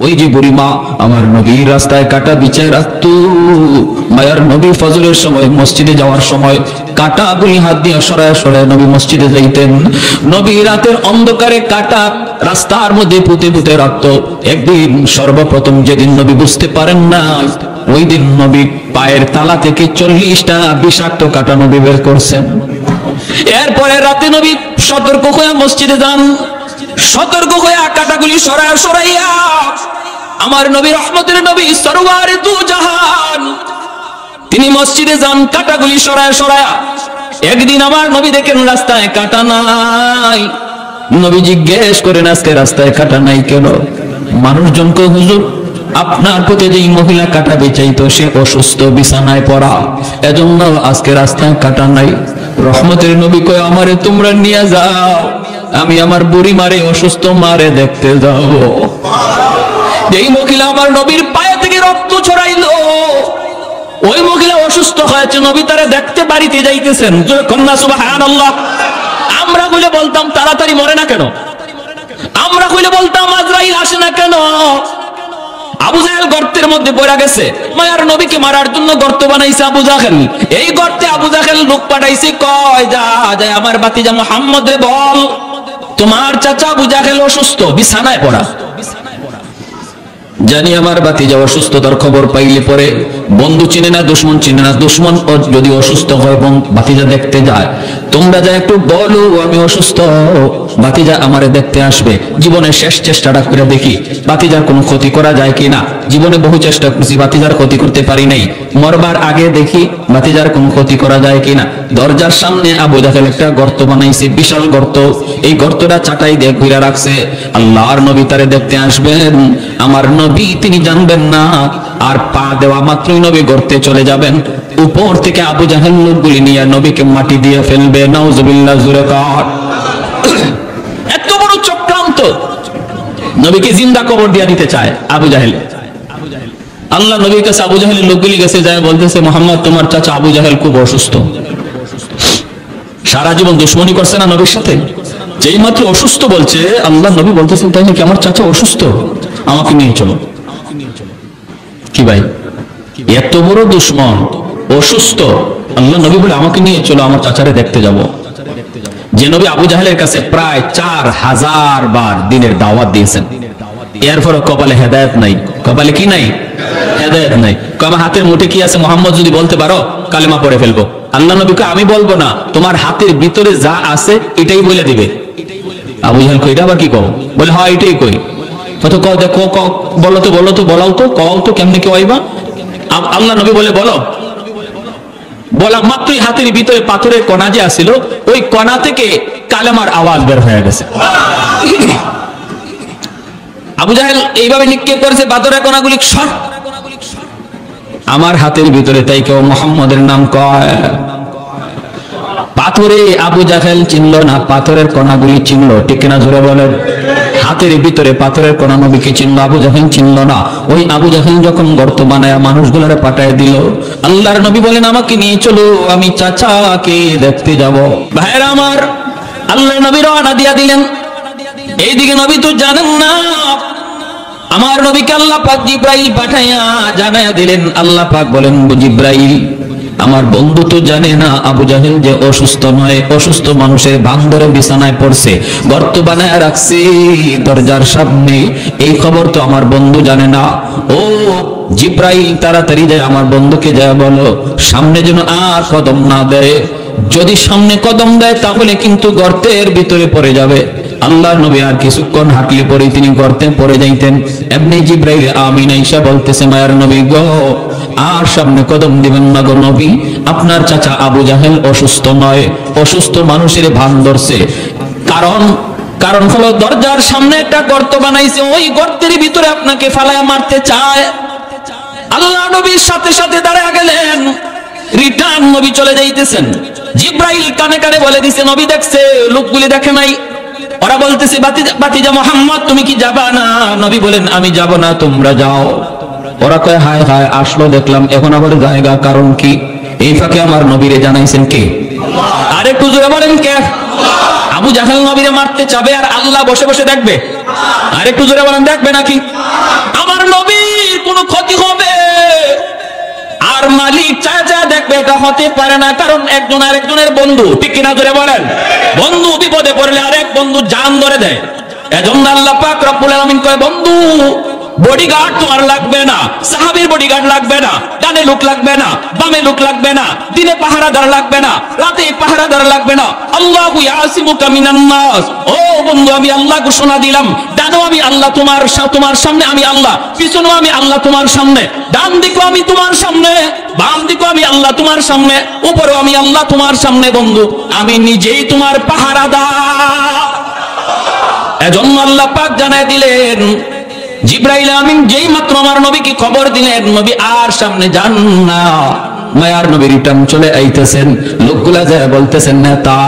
ওই যে বুড়িমা আমার নবী রাস্তায় কাটা বিছায় রাখতো, মায়ার নবী ফজরের সময় মসজিদে যাওয়ার সময় কাটাগুলি হাত দিয়ে সরায় সরায় নবী মসজিদে যাইতেন। নবী রাতের অন্ধকারে কাটা রাস্তার মধ্যে পুঁতে পুঁতে রাখতো। একদিন সর্বপ্রথম যেদিন নবী বুঝতে পারেন না, ওই দিন নবী পায়ের তালা থেকে 40টা বিষাক্ত কাটা নবী বের করছেন। এরপরে রাতে নবী সতর্ক হয়ে মসজিদে যান, সতর্ক হয়ে কাটাগুলি সরায় সরাইয়া আমার নবী রহমতের নবী সরওয়ারে দু জাহান তিনি মসজিদে যান, কাটাগুলি সরায় সরায়া। একদিন আমার নবী দেখেন রাস্তায় কাটা নাই। নবী জিজ্ঞেস করেন আজকে রাস্তায় কাটা নাই কেন? মানুষজনকে, হুজুর আপনার প্রতি যেই মহিলা কাটা বেচাইতো সে অসুস্থ, বিছানায় পড়া, এজন্য আজকে রাস্তায় কাটা নাই। রহমতের নবী কয় আমারে তোমরা নিয়ে যাও, আমি আমার বুড়ি মারে অসুস্থ মারে দেখতে যাব। যেই মহিলা আমার নবীর পায়ে থেকে রক্ত ছড়াইলো, ওই মহিলা অসুস্থ হয়েছে, নবী তারে দেখতে বাড়িতে যাইতেছেন। কন্যা সুবহানাল্লাহ। আমরা কইলে বলতাম তাড়াতাড়ি মরে না কেন? আমরা কইলে বলতাম আজরাইল আসে না কেন? আবু জাহেল গর্তের মধ্যে পড়ে গেছে, মায়ার নবীকে মারার জন্য গর্ত বানাইছে আবু জাহেল। এই গর্তে আবু জাহেল লোক পাঠাইছে, কয় যা যা আমার ভাতিজা মুহাম্মদ রে বল তোমার চাচা আবু জাহেল অসুস্থ, বিছানায় পড়া। জানি আমার ভাতিজা অসুস্থতার খবর পাইলে পরে বন্ধু চিনে না দুশমন চিনে না, দুশমন যদি অসুস্থ হয় এবং ভাতিজা দেখতে যায়, তোমরা যা একটু বলো আমি অসুস্থ, ভাতিজা আমারে দেখতে আসবে। জীবনের শেষ চেষ্টাটা করে দেখি ভাতিজার কোনো ক্ষতি করা যায় কিনা। জীবনে বহু চেষ্টা করছি, ভাতিজার ক্ষতি করতে পারি নাই। মরবার আগে দেখি ভাতিজার কোনো ক্ষতি করা যায় কিনা। দরজার সামনে আবু জাহেল একটা গর্ত বানাইছে, বিশাল গর্ত। এই গর্তটা চাটাই দিয়ে ঘুরে রাখছে। আল্লাহর নবী তারে দেখতে আসবেন, আমার নবী তিনি জানবেন না, আর পা দেওয়া মাত্রই নবী গর্তে চলে যাবেন। উপর থেকে আবু জাহেল লোকগুলি নিয়ে নবীকে মাটি দিয়ে ফেলবে। নাউজুবিল্লাহ, জোরে কর। এত বড় চক্রান্ত, নবীকে জিন্দা কবর দিয়ে দিতে চায় আবু জাহেল। আল্লাহ নবীর কাছে আবু জাহেলের লোকগুলি গেছে, যায় বলতেছে মুহাম্মদ তোমার চাচা আবু জাহেল খুব অসুস্থ। সারা জীবন দুশমনি করছে না নবীর সাথে, যেই মাত্র অসুস্থ বলছে আল্লাহ নবী বলতেছেন তাই নাকি? আমার চাচা অসুস্থ, আমাকে নিয়ে চলো। কি ভাই, এত বড় দুশমন অসুস্থ, আল্লাহ নবী বলে আমাকে নিয়ে চলো, আমার চাচারে দেখতে যাব। যে নবী আবু জাহেলের কাছে প্রায় 4000 বার দিনের দাওয়াত দিয়েছেন, এরপর কপালে হেদায়েত নাই। কপালে কি নাই? হেদায়েত নাই। আমার হাতের মুঠে কি আছে মুহাম্মদ যদি বলতে পারো কালেমা পড়ে ফেলবো। আল্লাহ নবীকে আমি বলবো না, তোমার হাতের ভিতরে যা আছে এটাই বলে দিবে। আবু জাহেল কই, এটা আবার কি কও? বলে হ্যাঁ এটাই কই। কত কও, দেখো বলো তো, বলো তো, বলাও তো, কও তো কেমনে কি হইবা? আল্লাহ নবী বলে বলো। বলা মাত্রই হাতের ভিতরে পাথরের কণা যে আছিল, ওই কণা থেকে কালেমার আওয়াজ বের হয়ে গেছে। আবু জাহেল এইভাবে নিক্ষেপ করেছে পাথরের কণাগুলি, সর আমার হাতের ভিতরে, তাই কেউ মুহাম্মদের নাম কয়। পাথরে আবু জাহেল চিনল না, পাথরের কণাগুলি চিনল, ঠিক কিনা জোরে বলেন? হাতের ভিতরে পাথরের কণা নবীকে চিনল, আবু জাহেল চিনল না। ওই আবু জাহেল যখন গর্ত বানায় মানুষগুলারে পাঠায় দিল, আল্লাহর নবী বলেন আমাকে নিয়ে চলো, আমি চাচাকে দেখতে যাব। ভাইরা আমার, আল্লাহর নবী রওনা দিয়া দিলেন। এইদিকে নবী তো জানেন না, আমার নবীকে আল্লাহ পাক জিব্রাইল পাঠাইয়া জানায়া দিলেন। আল্লাহ পাক বলেন জিব্রাইল, আমার বন্ধু তো জানে না আবু জাহেল যে অসুস্থ নয়, অসুস্থ মানুষের ভান ধরে বিছানায় পড়ছে, গর্ত বানায় রাখছে দরজার সামনে, এই খবর তো আমার বন্ধু জানে না। ও জিব্রাইল, তাড়াতাড়ি যায় আমার বন্ধুকে যায় বলো সামনে যেন আর কদম না দেয়। যদি সামনে কদম দেয় তাহলে কিন্তু গর্তের ভিতরে পড়ে যাবে। আল্লাহর নবী আর কিছুক্ষণ হাঁটলে পরে তিনি গর্তে পড়ে যাইতেন। এমনি জিব্রাইল আমিন আয়েশা বলতেছে মায়ার নবী গো, আর সামনে কদম দিবেন না গো নবী, আপনার চাচা আবু জাহেল অসুস্থ নয়, অসুস্থ মানুষের ভান ধরছে। কারণ হলো দরজার সামনে একটা গর্ত বানাইছে, ওই গর্তের ভিতরে আপনাকে ফালায়া মারতে চায়। আল্লাহ নবীর সাথে সাথে দাঁড়ায় গেলেন, রিটার্ন নবী চলে যাইতেছেন। জিব্রাইল কানে কানে বলে দিছে নবী দেখছে, লোকগুলি দেখে নাই। ওরা বলতেছে ভাতিজা মুহাম্মদ তুমি কি যাবা না? নবী বলেন আমি যাব না, তোমরা যাও। ওরা কয় হায় হায়, আসলো দেখলাম, এখন আবার জায়গা, কারণ কি? এই ফাঁকে আমার নবীরে জানাইছেন কে? আরেকটু জোরে বলেন কে? আবু জাহেল নবীরে মারতে চাবে আর আল্লাহ বসে বসে দেখবে? আর একটু জোরে বলেন, দেখবে নাকি? আমার নবীর কোনো ক্ষতি হবে আর মালিক চাচা দেখবে? এটা হতে পারে না, কারণ একজন আর একজনের বন্ধু, ঠিক কিনা জোরে বলেন? বন্ধু বিপদে পড়লে আরেক বন্ধু জান ধরে দেয়। এজন্য আল্লাহ পাক রব্বুল আলামিন কয়, বন্ধু বডিগার্ড তোমার লাগবে না, সাহাবীর বডিগার্ড লাগবে না, ডানে লোক লাগবে না, বামে লোক লাগবে না, দিনে পাহারাদার লাগবে না, রাতে পাহারাদার লাগবে না। আল্লাহু ইয়াসিমুকা মিনান নাস। ও বন্ধু, আমি আল্লাহ ঘোষণা দিলাম, ডানো আমি আল্লাহ তোমার সামনে, আমি আল্লাহ পিছনে, আমি আল্লাহ তোমার সামনে, ডান দিকে আমি তোমার সামনে, বাম দিকে আমি আল্লাহ তোমার সামনে, উপরে আমি আল্লাহ তোমার সামনে। বন্ধু, আমি নিজেই তোমার পাহারাদার। এজন্য আল্লাহ পাক জানায় দিলেন, জিবরাইল আমিন যেই মাত্র আমার নবীকে খবর দিলেন, নবী আর সামনে যান না, মায়ার নবী রিটার্ন চলে আইতেছেন। লোকগুলা যায় বলতেছেন, নেতা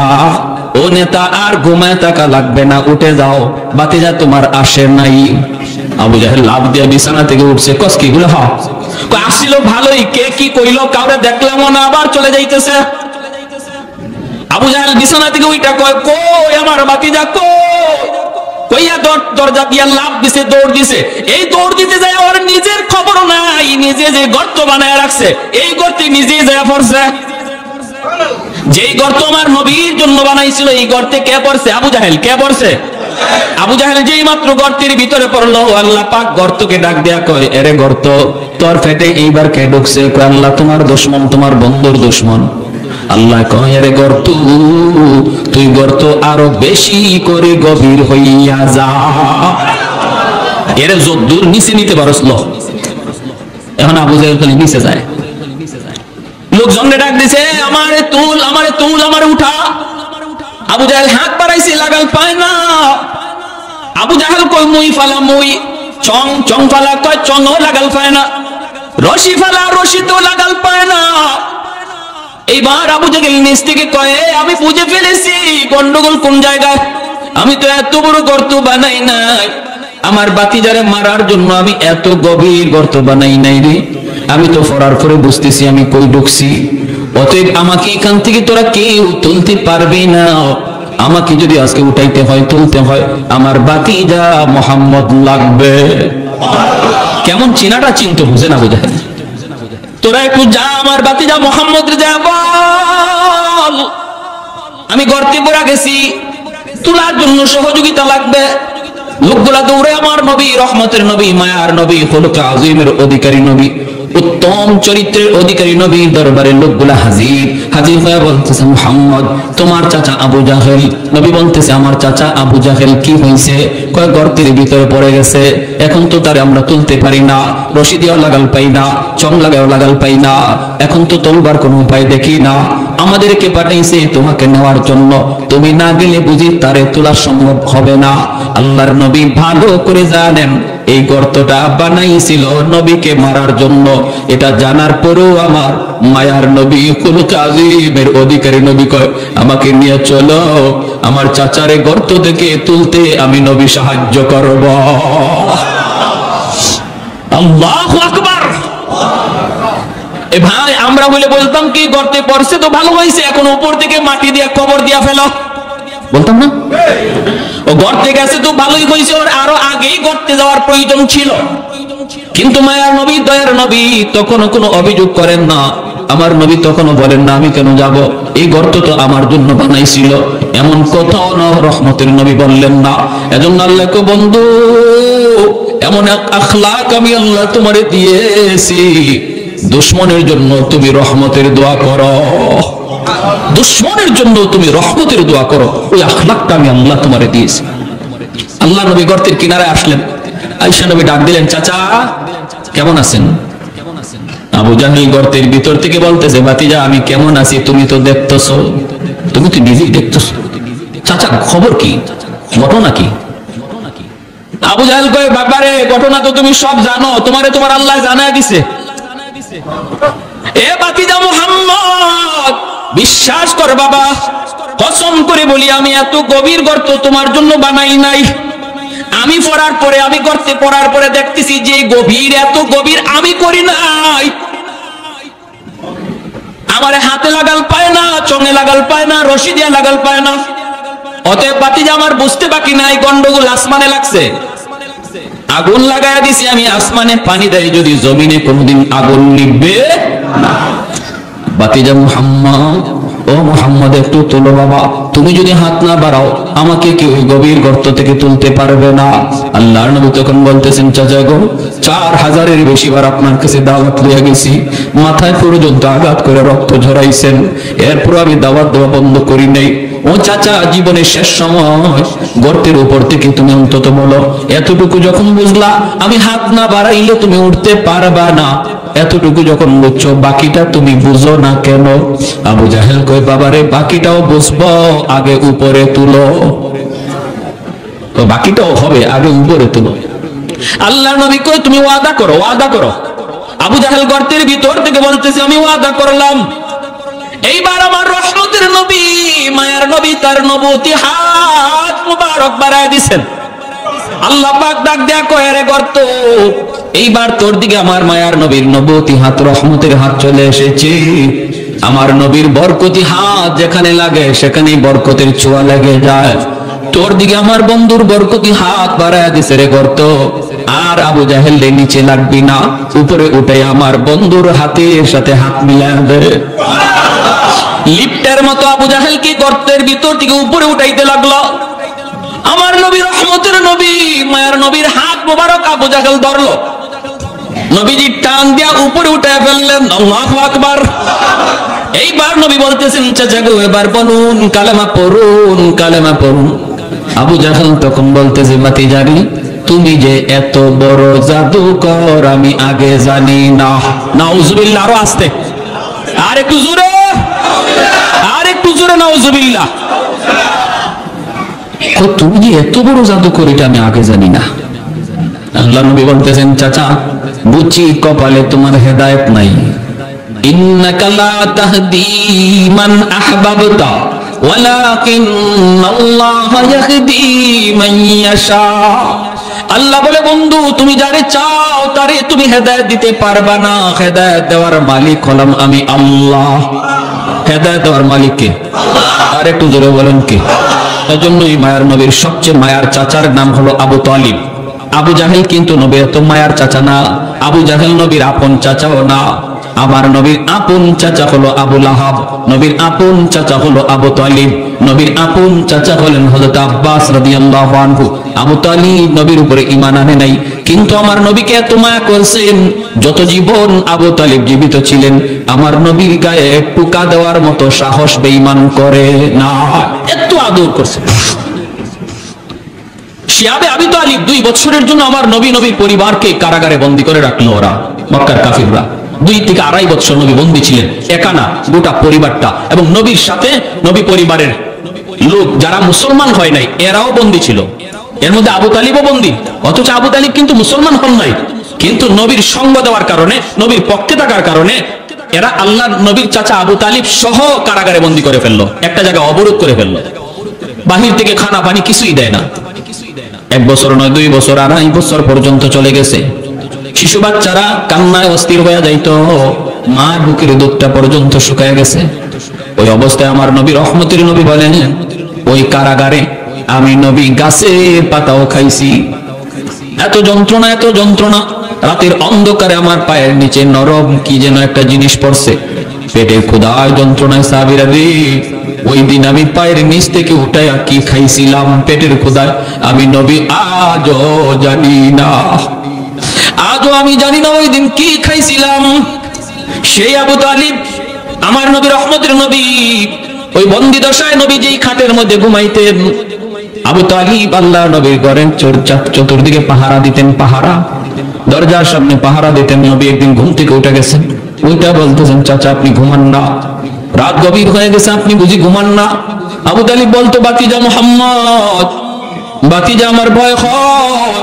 ও নেতা, আর ঘুমায় থাকা লাগবে না, উঠে যাও, বাতিজা তোমার আসে নাই। আবু জাহেল লাফ দিয়ে বিছানা থেকে উঠছে। কসকি গুলো আসিল ভালোই, কে কি কইলো কাউরে দেখলাম না, আবার চলে যাইতেছে। আবু জাহেল বিছানা থেকে উইটা কয়, কই আমার বাতিজা কই? কইয়া দরজা দিয়া লাফ দিছে, দৌড় দিছে। এই দৌড় দিতে যায় ওর নিজের খবর নাই, নিজে যে গর্ত বানায় রাখছে এই গর্তে নিজেই যায় পড়ছে। যেই গর্ত আমার নবীর জন্য বানাইছিল, এই গর্তে কে পড়ছে? আবু জাহেল। কে পড়ছে? আবু জাহেল। যেই মাত্র গর্তের ভিতরে পড়লো, আল্লাহ পাক গর্তকে ডাক দেয়া কয়, এরে গর্ত, তোর পেটে এইবার কে ঢুকছে? কয়, আল্লাহ তোমার দুশমন, তোমার বন্ধুর দুশমন। আল্লাহ কয়, আরে গর্ত, তুই গর্ত আরো বেশি করে গভীর হইয়া যা। এর যদ্দূর নিচে নিতে পারস ল। এখন আবু জাহেল খালি নিচে যায়। লোকজনকে ডাক দিছে, আমারে তুল, আমারে তুল, আমারে উঠা। আবু জাহেল হাত বাড়াইছে, লাগাল পায় না। আবু জাহেল কয়, মুই ফালা মুই, চং চং ফালা কয়, চংও লাগাল পায় না। রশি ফালা, রশি তো লাগাল পায় না। এইবার আবু জাহেল নিচ থেকে কয়, আমি বুঝে ফেলেছি গন্ডগোল কোন জায়গায়। আমি তো এত বড় গর্ত বানাই নাই, আমার বাতিজারে মারার জন্য আমি এত গভীর গর্ত বানাই নাই রে। আমি তো ফরার করে বুঝতেছি আমি কই ঢুকছি। অতএব আমাকে এখান থেকে তোরা কেউ তুলতে পারবি না। আমাকে যদি আজকে উঠাইতে হয়, তুলতে হয়, আমার বাতিজা মোহাম্মদ লাগবে। কেমন চিনাটা চিনতে বুঝে না? বুঝে তোরা একটু যা, আমার বাতিজা মোহাম্মদ যা বল, আমি গর্তে পড়া গেছি, তোলার জন্য সহযোগিতা লাগবে। লোকগুলা দৌড়ে আমার নবী, রহমতের নবী, মায়ার নবী, খুলুক আযীমের অধিকারী নবী, উত্তম চরিত্রের অধিকারী নবীর দরবারে লোকগুলা হাজির হয়ে বলতেছে, মুহাম্মদ, তোমার চাচা আবু জাহেল। নবী বলতেছে, আমার চাচা আবু জাহেল কি হয়েছে? কয়, গর্তের ভিতরে পড়ে গেছে, এখন তো তারে আমরা তুলতে পারি না, রশি দিয়েও লাগাল পাই না, চং লাগাও লাগাল পাই না, এখন তো তোলবার কোনো উপায় দেখি না। আমাদেরকে পাঠাইছে তোমাকে নেওয়ার জন্য, তুমি না গেলে বুঝি তারে তোলা সম্ভব হবে না। আল্লাহর নবী ভালো করে জানেন এই গর্তটা বানাইছিল নবীকে মারার জন্য। এটা জানার পরেও আমার মায়ার নবী, খুলুক আযীমের অধিকারী নবী কয়, আমাকে নিয়ে চলো, আমার চাচারে গর্ত থেকে তুলতে আমি নবী সাহায্য করব। আল্লাহু আকবার। এ ভাই, আমরা বলে বলতাম কি, গর্তে পড়ছে তো ভালো হয়েছে, এখন উপর থেকে মাটি দিয়ে কবর দিয়া ফেলো, বলতাম না? ও গর্তে গেছে তো ভালোই হয়েছে, ওর আরো আগেই গর্তে যাওয়ার প্রয়োজন ছিল। কিন্তু মায়ার নবী, দয়ার নবী তখনও কোনো অভিযোগ করেন না। আমার নবী তখনও বলেন না আমি কেন যাব, এই গর্ত তো আমার জন্য বানাইছিল, এমন কোথাও না রহমতের নবী বললেন না। এজন্য আল্লাহ কো, বন্ধু, এমন এক আখলাক আমি আল্লাহ তোমারে দিয়েছি, দুশমনের জন্য তুমি রহমতের দোয়া করো, দুশমনের জন্য তুমি রহমতের দোয়া করো। ওই আখলাকটা আমি আল্লাহ তোমারে দিয়েছি। আল্লাহ নবী গর্তের কিনারে আসলেন, আয়েশা নবী ডাক দিলেন, চাচা কেমন আছেন? আবু জাহেল গর্তের ভিতর থেকে বলতেছে, ভাতিজা আমি কেমন আছি তুমি তো দেখতেছ, তুমি তো নিজেই দেখতেছ, চাচা খবর কি, ঘটনা কি? আবু জাহেল কয়, বাবারে ঘটনা তো তুমি সব জানো, তোমারে তোমার আল্লাহ জানায় দিছে। এ ভাতিজা মুহাম্মদ, বিশ্বাস কর বাবা, কসম করে বলি আমি এত গভীর গর্ত তোমার জন্য বানাই নাই। আমি পড়ার পরে, আমি গর্তে পড়ার পরে দেখতেছি যে গভীর, এত গভীর আমি করি নাই। আমার হাতে লাগাল পায় না, চঙে লাগাল পায় না, রশি দিয়ে লাগাল পায় না। অতএব বাতিজা আমার বুঝতে বাকি নাই, গন্ডগোল আসমানে লাগছে। আগুন লাগায় দিছি আমি, আসমানে পানি দেয় যদি জমিনে কোনদিন আগুন নিভবে না। বাতিজা মুহাম্মদ, ও মুহাম্মদ একটু তোলো বাবা, তুমি যদি হাত না বাড়াও আমাকে কেউ গভীর গর্ত থেকে তুলতে পারবে না। আল্লাহর নবী তখন বলতেছেন, চাচা গো 4000-এর বেশি বার আপনার কাছে দাওয়াত লইয়া গেছি, মাথায় পর্যন্ত আঘাত করে রক্ত ঝরাইছেন, এরপর আমি দাওয়াত দেওয়া বন্ধ করি নাই। ও চাচা, জীবনের শেষ সময় গর্তের উপর থেকে তুমি অন্তত বলো, এতটুকু যখন বুঝলা আমি হাত না বাড়াইলে তুমি উঠতে পারবা না, এতটুকু যখন বুঝছো বাকিটা তুমি বুঝো না কেন? আবু জাহেল কই, বাবারে বাকিটাও বুঝবো, আগে উপরে তুলো। তো বাকিটাও হবে, আগে উপরে তুলো। আল্লাহর নবী কই, তুমি ওয়াদা করো, ওয়াদা করো। আবু জাহেল গর্তের ভিতর থেকে বলতেছে, আমি ওয়াদা করলাম এইবার আমার রহমতের নবী, মায়ার নবী তার নবুতি হাত মুবারক বাড়ায় দিবেন। আল্লাহ পাক ডাক দেয়া কয়, রে গর্ত, এইবার তোর দিকে আমার মায়ার নবীর নবুতি হাত, রহমতের হাত চলে এসেছে। আমার নবীর বরকতি হাত যেখানে লাগে সেখানেই বরকতের ছোঁয়া লেগে যায়। তোর দিকে আমার বন্ধুর বরকতি হাত বাড়ায় দিছে রে গর্ত। আর আবু জাহেল নিচে লাগবি না, উপরে উঠে আমার বন্ধুর হাতের সাথে হাত মিলায় দে। লিফটের মতো আবু জাহেল কি গর্তের ভিতর থেকে উপরে উঠাইতে লাগলো। আমার নবী, রহমতের নবী, মায়ার নবীর হাত মোবারক আবু জাহেল ধরলো, নবীজি টান দিয়া উপরে উঠায় ফেললেন। আল্লাহু আকবার। এইবার নবী বলতেছেন, চাচা গো এবার বলুন, কালেমা পড়ুন, কালেমা পড়ুন। আবু জাহেল তখন বলতেছে, ভাতিজারি তুমি যে এত বড় জাদুকর আমি আগে জানি না। নাউজুবিল্লাহ। আরো আস্তে, আর একটু জোরে, আর একটু জোরে, নাউজুবিল্লাহ। তুমি যে এত বড় জাদুকর এটা আমি আগে জানি না। আল্লাহ নবী বলতেছেন, চাচা বুঝি কপালে তোমার হেদায়েত নাই। ইন্নাকা লা তাহদি মান আহবাবতা ওয়ালাকিন্নাল্লাহা ইয়াহদি মান ইয়াশা। আল্লাহ বলে, বন্ধু তুমি যারে চাও তারে তুমি হেদায়েত দিতে পারবা না, হেদায়েত দেওয়ার মালিক হলাম আমি আল্লাহ। হেদায়েত দেওয়ার মালিক কে? আর একটু জোরে বলেন কে? এজন্যই মায়ার নবীর সবচেয়ে মায়ার চাচার নাম হলো আবু তালিব। আবু জাহেল কিন্তু নবীর এত মায়ার চাচা না, আবু জাহেল নবীর আপন চাচাও না। আমার নবীর আপন চাচা হলো আবু লাহাব, নবীর আপন চাচা হলো আবু তালিব, নবীর আপন চাচা হলেন হযরত আব্বাস রাদিয়াল্লাহু আনহু। আবু তালিব নবীর উপরে ঈমান আনে নাই, কিন্তু আমার নবীকে এত মায়া করেছেন, যত জীবন আবু তালিব জীবিত ছিলেন আমার নবীর গায়ে টুকা দেওয়ার মতো সাহস বেঈমান করে না, এত আদর করছে। শিয়াবে আবু তালিব 2 বছরের জন্য আমার নবীর পরিবারকে কারাগারে বন্দী করে রাখলো ওরা, মক্কার কাফিররা। 2 থেকে 2.5 বছর নবী বন্দী ছিলেন, একা না গোটা পরিবারটা। এবং নবীর সাথে নবী পরিবারের লোক যারা মুসলমান হয় নাই এরাও বন্দী ছিল, এর মধ্যে আবু তালিবও বন্দী। অথচ আবু তালিব কিন্তু মুসলমান হন নাই, কিন্তু নবীর সঙ্গ দেওয়ার কারণে, নবীর পক্ষে থাকার কারণে এরা আল্লাহর নবীর চাচা আবু তালিব সহ কারাগারে বন্দী করে ফেললো, একটা জায়গা অবরোধ করে ফেললো। বাহির থেকে খানা পানি কিছুই দেয় না। 1 বছর নয়, 2 বছর, 2.5 বছর পর্যন্ত চলে গেছে। শিশু বাচ্চারা কান্নায় অস্থির হয়ে যাইতো, মা বুকের দুধটা পর্যন্ত শুকায় গেছে। ওই অবস্থায় আমার নবী, রহমতের নবী বলেন, ওই কারাগারে আমি নবী গাছের পাতাও খাইছি। এত যন্ত্রণা, এত যন্ত্রণা। রাতের অন্ধকারে আমার পায়ের নিচে নরম কি যেন একটা জিনিস পড়ছে, পেটের ক্ষুধায় যন্ত্রণায় সাহাবীরা রে, ওই দিন আমি পায়ের নিচ থেকে উঠাইয়া কি খাইছিলাম পেটের ক্ষুধায় আমি নবী আজও জানি না, আজও আমি জানি না ওই দিন কি খাইছিলাম। সেই আবু তালিব আমার নবী, রহমতের নবী, ওই বন্দী দশায় নবী যেই খাটের মধ্যে ঘুমাইতেন, আবু তালিব আল্লাহ নবীর ঘরের চতুর্দিকে পাহারা দিতেন, পাহারা, দরজার সামনে পাহারা দিতেন। নবী একদিন ঘুম থেকে উঠে গেছেন, ওইটা বলতেছেন, চাচা আপনি ঘুমান না, রাত গভীর হয়ে গেছে, আপনি বুঝি ঘুমান না? আবু তালিব বলতো, বাতিজা মুহাম্মদ, বাতিজা আমার ভয় হয়,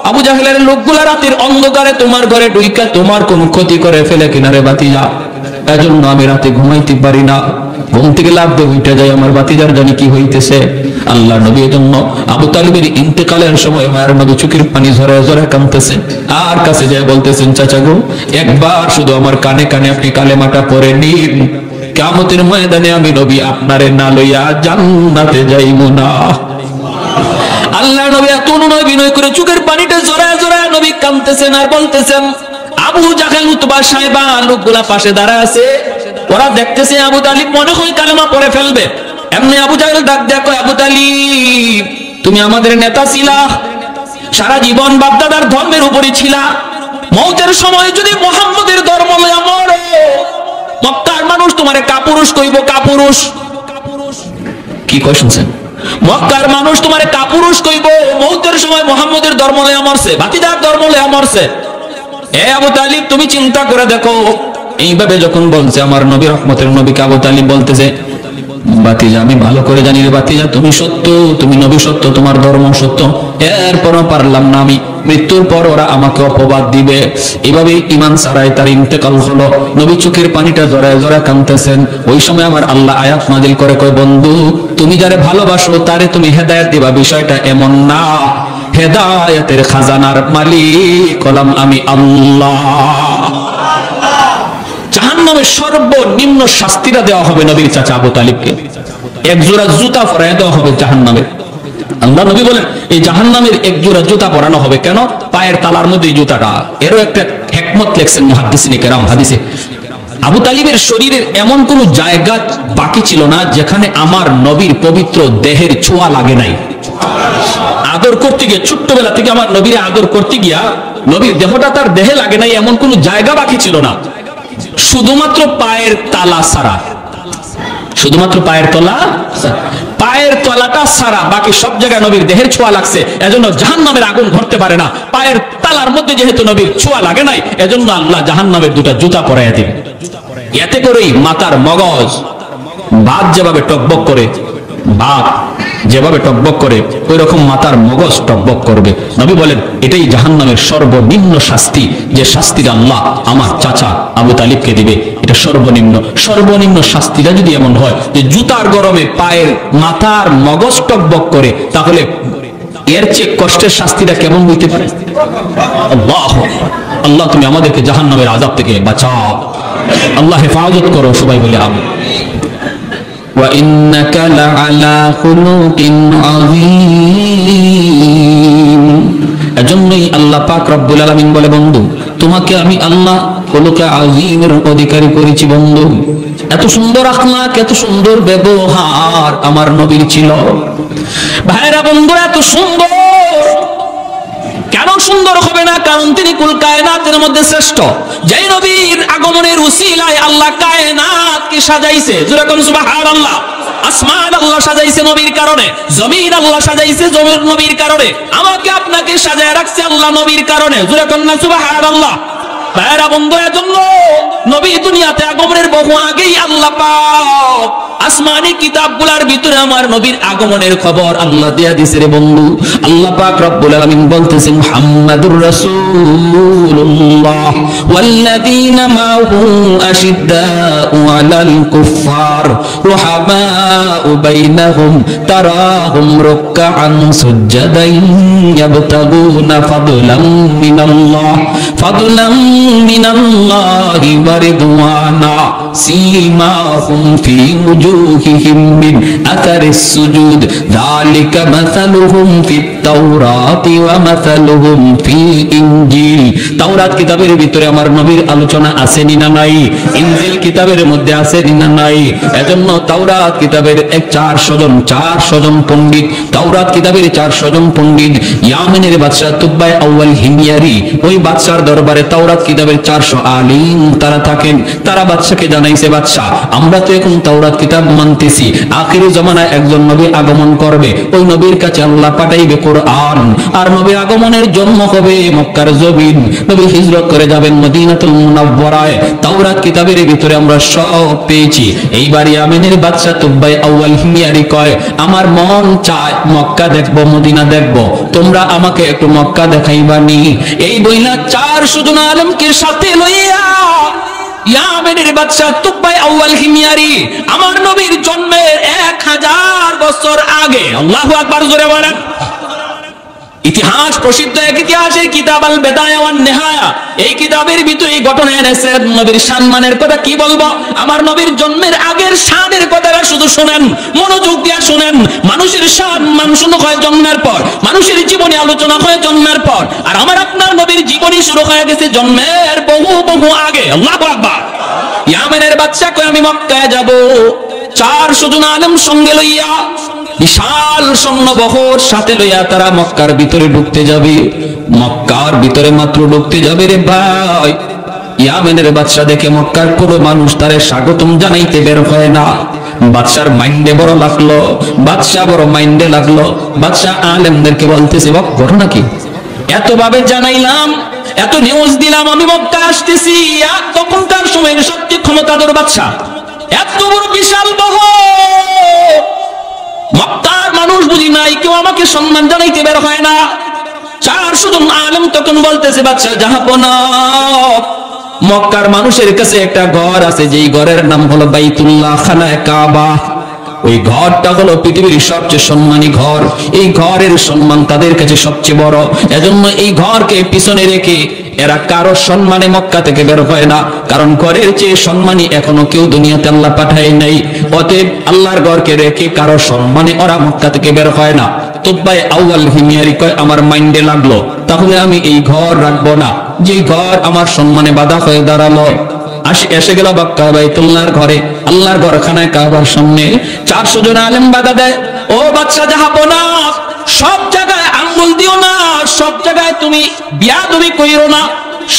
আবু জাহেলের লোকগুলা রাতের অন্ধকারে তোমার ঘরে ঢুইকা তোমার কোন ক্ষতি করে ফেলে কিনারে বাতিজা, এজন্য আমি রাতে ঘুমাইতে পারি না, ঘুম থেকে লাভ দিয়ে উঠে যায়, আমার বাতিজার জানি কি হইতেছে। আল্লাহ নবী এজন্য আবু তালিবের ইন্তেকালের সময় মায়ের নবী চোখের পানি ঝরে ঝরে কাঁদতেছে, আর কাছে যায় বলতেছেন, চাচা গো একবার শুধু আমার কানে কানে আপনি কালেমাটা পড়ে নিন, কিয়ামতের ময়দানে আমি নবী আপনারে না লইয়া জান্নাতে যাইব না। আল্লাহ নবী এত অনুনয় বিনয় করে চোখের পানিটা জড়ায় জড়ায় নবী কাঁদতেছেন আর বলতেছেন। আবু জাহেল, উতবা, সাইবা লোকগুলা পাশে দাঁড়া আছে, ওরা দেখতেছে আবু তালিব মনে হয় কালেমা পড়ে ফেলবে। এমনি আবু জাহেল ডাক দেখো, আবু তালিব তুমি আমাদের নেতা ছিলা, সারা জীবন বাপদাদার ধর্মের উপরে ছিলা, মৌতের সময় যদি মুহাম্মদের ধর্ম লইয়া মরো, মক্কার মানুষ তোমারে কাপুরুষ কইব। কাপুরুষ কি কয় শুনছেন? মক্কার মানুষ তোমারে কাপুরুষ কইব, মৌতের সময় মুহাম্মদের ধর্ম লইয়া মরছে, ভাতিজার ধর্ম লইয়া মরছে। এ আবু তালিব তুমি চিন্তা করে দেখো। এইভাবে যখন বলছে আমার নবী, রহমতের নবীকে আবু তালিব বলতেছে, বাতিজা আমি ভালো করে জানি রে বাতিজা, তুমি সত্য, তুমি নবী সত্য, তোমার ধর্ম সত্য, এরপরও পারলাম না আমি, মৃত্যুর পর ওরা আমাকে অপবাদ দিবে। এভাবে ঈমান ছাড়াই তার ইন্তেকাল হলো। নবী চোখের পানিটা জড়ায় জড়ায় কাঁদতেছেন। ওই সময় আমার আল্লাহ আয়াত নাজিল করে কয়, বন্ধু তুমি যারে ভালোবাসো তারে তুমি হেদায়েত দিবা, বিষয়টা এমন না। হেদায়েতের খাজানার মালিক হলাম আমি আল্লাহ। জাহান্নামের সর্বনিম্ন শাস্তিটা দেওয়া হবে নবীর চাচা আবু তালিবকে, এক জোড়া জুতা পরায় দেওয়া হবে জাহান্নামের। আল্লাহ নবী বলেন এই জাহান্নামের এক জোড়া জুতা পরানো হবে। কেন? পায়ের তালার মধ্যে এই জুতাটা। এরও একটা হিকমত লেখছেন মুহাদ্দিসিনে কেরাম হাদিসে। আবু তালিবের শরীরের এমন কোন জায়গা বাকি ছিল না যেখানে আমার নবীর পবিত্র দেহের ছোঁয়া লাগে নাই। আদর করতে গিয়ে, ছোট্টবেলা থেকে আমার নবীর আদর করতে গিয়া নবীর দেহটা তার দেহে লাগে নাই, এমন কোন জায়গা বাকি ছিল না, শুধুমাত্র পায়ের তালা ছাড়া। শুধুমাত্র পায়ের তলা, পায়ের তলাটা ছাড়া বাকি সব জায়গায় নবীর দেহের ছোঁয়া লাগছে। এজন্য জাহান্নামের আগুন ধরতে পারে না। পায়ের তালার মধ্যে যেহেতু নবীর ছোঁয়া লাগে নাই, এজন্য আল্লাহ জাহান্নামের দুটা জুতা পরাইয়া দিবে। এতে করেই মাথার মগজ, ভাত যেভাবে টকবক করে, ভাত যেভাবে টকবক করে ওই রকম মাথার মগজ টকবক করবে। নবী বলেন এটাই জাহান্নামের সর্বনিম্ন শাস্তি, যে শাস্তিটা আল্লাহ আমার চাচা আবু তালিবকে দিবে। এটা সর্বনিম্ন। সর্বনিম্ন শাস্তিটা যদি এমন হয় যে জুতার গরমে পায়ের মাথার মগজ টকবক করে, তাহলে এর চেয়ে কষ্টের শাস্তিটা কেমন হইতে পারে? আল্লাহ, আল্লাহ তুমি আমাদেরকে জাহান্নামের আযাব থেকে বাঁচাও, আল্লাহ হেফাজত করো। সবাই বলে আমিন। وَإِنَّكَ لَعَلَى خُلُقٍ عَظِيمٍ। এজন্যই আল্লাহ পাক রব্বুল আলামিন বলে, বন্ধু তোমাকে আমি আল্লাহ খুলুকে আযীমের অধিকারী করেছি। বন্ধু এত সুন্দর আখলাক, এত সুন্দর ব্যবহার আমার নবীর ছিল। ভাইরা বন্ধু এত সুন্দর কেন সুন্দর হবে না? কারণ তিনি কুল কায়নাতের মধ্যে শ্রেষ্ঠ। যেই নবীর আগমনের উসিলায় আল্লাহ কায়নাতকে সাজাইছে, যেরকম সুবহানাল্লাহ। আসমান আল্লাহ সাজাইছে নবীর কারণে, জমিন আল্লাহ সাজাইছে নবীর কারণে, আমাকে আপনাকে সাজায় রাখছে আল্লাহ নবীর কারণে, যেরকম না সুবহানাল্লাহ। ভাইরা বন্ধু এজন্য নবী দুনিয়াতে আগমনের বহু আগেই আল্লাহ পাক আসমানি কিতাবগুলোর ভিতরে আমার নবীর আগমনের খবর আল্লাহ দিয়া দিয়েছে রে বন্ধু। আল্লাহ পাক রব্বুল আলামিন বলতেছেন, মুহাম্মাদুর রাসূলুল্লাহ ওয়াল্লাযীনা মা'হু আশিদ্দাউ আলাল কুফফার রুহামাউ বাইনাহুম তারাহুম রুকআন সুজদান ইয়াবতাগুনা ফাদলাম মিনাল্লাহি ওয়া রিদওয়ানা সীমাহুম ফি وجوههم من أثر السجود ذلك مثلهم في التوراة ومثلهم في الإنجيل। তাওরাত কিতাবের ভিতরে আমার নবীর আলোচনা আছে না নাই? ইনজিল কিতাবের মধ্যে আছে না নাই? এজন্য তাওরাত কিতাবের 400 জন পণ্ডিত, তাওরাত কিতাবের 400 জন পণ্ডিত ইয়ামেনের বাদশা তুব্বাই আউয়াল হিমিয়ারি, ওই বাদশার দরবারে তাওরাত কিতাবের 400 আলিম তারা থাকেন। তারা বাদশাকে জানাইছে, বাদশা আমরা তো এখন তাওরাত কিতাব মানতেছি, আখিরি জামানায় একজন নবী আগমন করবে, ওই নবীর কাছে আল্লাহ পাঠাইবে কোরআন, আর নবীর আগমনের জন্ম হবে মক্কার জমিন, নবী হিজরত করে যাবেন মদিনাতুল মুনাওয়ারায়। তাওরাত কিতাবের ভিতরে আমরা সব পেয়েছি। এইবার ইয়ামেনের বাদশা তুব্বাই আউয়াল হিমিয়ারি কয়, আমার মন চায় মক্কা দেখবো, মদিনা দেখবো, তোমরা আমাকে একটু মক্কা দেখাইবানি। এই বইলা 400 জন আলেমকে সাথে লইয়া ইয়ামেনের বাদশা তুব্বাই আউয়াল হিমিয়ারি আমার নবীর জন্মের 1000 বছর আগে, আল্লাহু আকবার জোরে বলেন, ইতিহাস প্রসিদ্ধ এক ইতিহাসের কিতাব আল বেদায়া ওয়ান নেহায়া, এই কিতাবের ভিতরে এই ঘটনা এনেছে। নবীর সম্মানের কথা কি বলবো, আমার নবীর জন্মের আগের শানের কথাটা শুধু শুনেন, মনোযোগ দিয়ে শুনেন। মানুষের সম্মান শুরু হয় জন্মের পর, মানুষের জীবনী আলোচনা হয় জন্মের পর, আর আমার আপনার নবীর জীবনী শুরু হয়ে গেছে জন্মের বহু বহু আগে। আল্লাহু আকবার। ইয়ামেনের বাদশা কই আমি মক্কায় যাব, 400 জন আলেম সঙ্গে লইয়া, বিশাল সৈন্যবহর সাথে লইয়া তারা মক্কার ভিতরে ঢুকতে যাবে। মক্কার ভিতরে মাত্র ঢুকতে যাবে রে ভাই, ইয়ামেনের বাদশা দেখে মক্কার কোনো মানুষ তারে স্বাগতম জানাইতে বের হয় না। বাদশার মাইন্ডে বড় লাগলো, বাদশা বড় মাইন্ডে লাগলো। বাদশা আলেমদেরকে বলতেছে, ঘটনা কি, এত ভাবে জানাইলাম, এত নিউজ দিলাম, আমি মক্কা আসতেছি। তখনকার সময়ের সবচেয়ে ক্ষমতাধর বাদশা, এত বড় বিশাল বহর, মক্কার মানুষ বুঝি নাই, কেউ আমাকে সম্মান জানাইতে বের হয় না। 400 জন আলেম তখন বলতেছে, বাদশা জাহাপনা, মক্কার মানুষের কাছে একটা ঘর আছে, যেই ঘরের নাম হলো বাইতুল্লাহ, খানায়ে কাবা। ওই ঘরটা হলো পৃথিবীর সবচেয়ে সম্মানী ঘর, এই ঘরের সম্মান তাদের কাছে সবচেয়ে বড়। এজন্য এই ঘরকে পিছনে রেখে এরা কারো সম্মানে মক্কা থেকে বের হয় না, কারণ ঘরের চেয়ে সম্মানী এখনো কেউ দুনিয়াতে আল্লাহ পাঠায় নাই। অতএব আল্লাহর ঘরকে রেখে কারো সম্মানে ওরা মক্কা থেকে বের হয় না। তুব্বাই আউয়াল হিমিয়ারি কয়, আমার মাইন্ডে লাগলো, তাহলে আমি এই ঘর রাখবো না, যে ঘর আমার সম্মানে বাধা হয়ে দাঁড়ালো। এসে গেল মক্কা বাইতুল্লাহর ঘরে, আল্লাহর ঘর খানায় কাবার সামনে। 400 জন আলেম বাধা দেয়, ও বাদশা জাহাপনা, সব জায়গায় আঙ্গুল দিও না, সব জায়গায় তুমি বিয়াদবি কইরো না।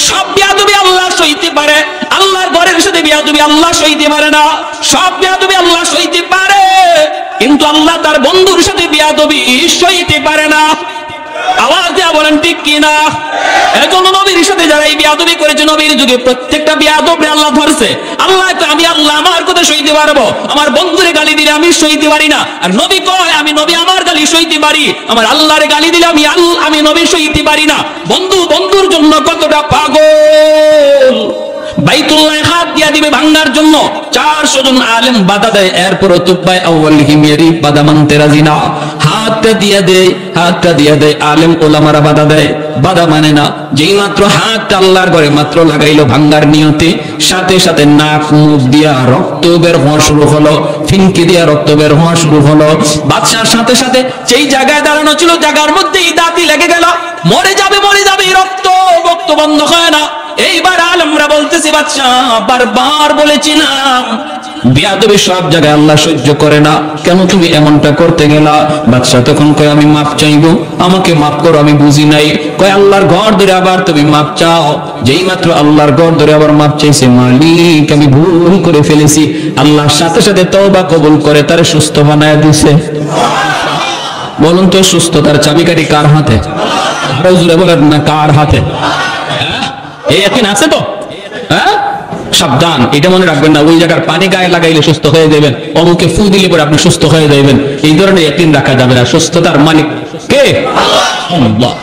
সব বিয়াদবি আল্লাহ সইতে পারে, আল্লাহর ঘরের সাথে বিয়াদবি আল্লাহ সইতে পারে না। সব বিয়াদবি আল্লাহ সইতে পারে, কিন্তু আল্লাহ তার বন্ধুর সাথে বিয়াদবি সইতে পারে না। আওয়াজ দেয়া বলেন ঠিক কিনা? এজন্য নবীর সাথে যারা এই বিয়াদবি করেছে, নবীর যুগে প্রত্যেকটা বিয়াদবরে আল্লাহ ধরছে। আল্লাহ তো, আমি আল্লাহ আমার কথা সইতে পারবো, আমার বন্ধুরে গালি দিলে আমি সইতে পারি না। আর নবী কয়, আমি নবী আমার গালি সইতে পারি, আমার আল্লাহরে গালি দিলে আমি নবী সইতে পারি না। বন্ধু বন্ধুর জন্য কতটা পাগল। বাইতুল্লাহ হাত দিয়া দিবে ভাঙার জন্য 400 জন আলেম বাধা দেয়, এরপরও তুব্বাই আউয়াল হিমিয়ারি বাধা মানতে রাজি না। হাতটা দিয়া দেয়, আলেম ওলামারা বাধা দেয়, বাধা মানে না। যেই মাত্র হাতটা আল্লাহর ঘরে মাত্র লাগাইলো ভাঙ্গার নিয়তে, সাথে সাথে নাক মুখ দিয়া রক্ত বের হওয়া শুরু হলো, ফিনকি দিয়া রক্ত বের হওয়া শুরু হলো। বাদশার সাথে সাথে যেই জায়গায় দাঁড়ানো ছিল, জায়গার মধ্যেই দাঁতি লেগে গেল, মরে যাবে রক্ত বন্ধ হয় না। এইবার আলেমরা বলতেছি, বাদশা বারবার বলেছিলাম বিয়াদবি সব জায়গায় আল্লাহ সহ্য করে না, কেন তুমি এমনটা করতে গেলা? বাদশা তখন কয়, আমি মাপ চাইবো, আমাকে মাফ করো, আমি বুঝি নাই। কয়, আল্লাহর ঘর ধরে আবার তুমি মাপ চাও? যেই মাত্র আল্লাহর ঘর ধরে আবার মাপ চাইছে, মালিক আমি ভুল করে ফেলেছি, আল্লাহর সাথে সাথে তওবা কবুল করে তারে সুস্থ বানায় দিছে। বলুন তো, সুস্থতার চাবিকাঠি কার হাতে? আরো জোরে বলেন না, কার হাতে? এই এখন আছে তো? হ্যাঁ, সাবধান, এটা মনে রাখবেন না, ওই জায়গার পানি গায়ে লাগাইলে সুস্থ হয়ে যাবেন, অমুকে ফু দিলে পরে আপনি সুস্থ হয়ে যাবেন, এই ধরনের একদিন রাখা যাবে না। সুস্থতার মালিক কে? আল্লাহ।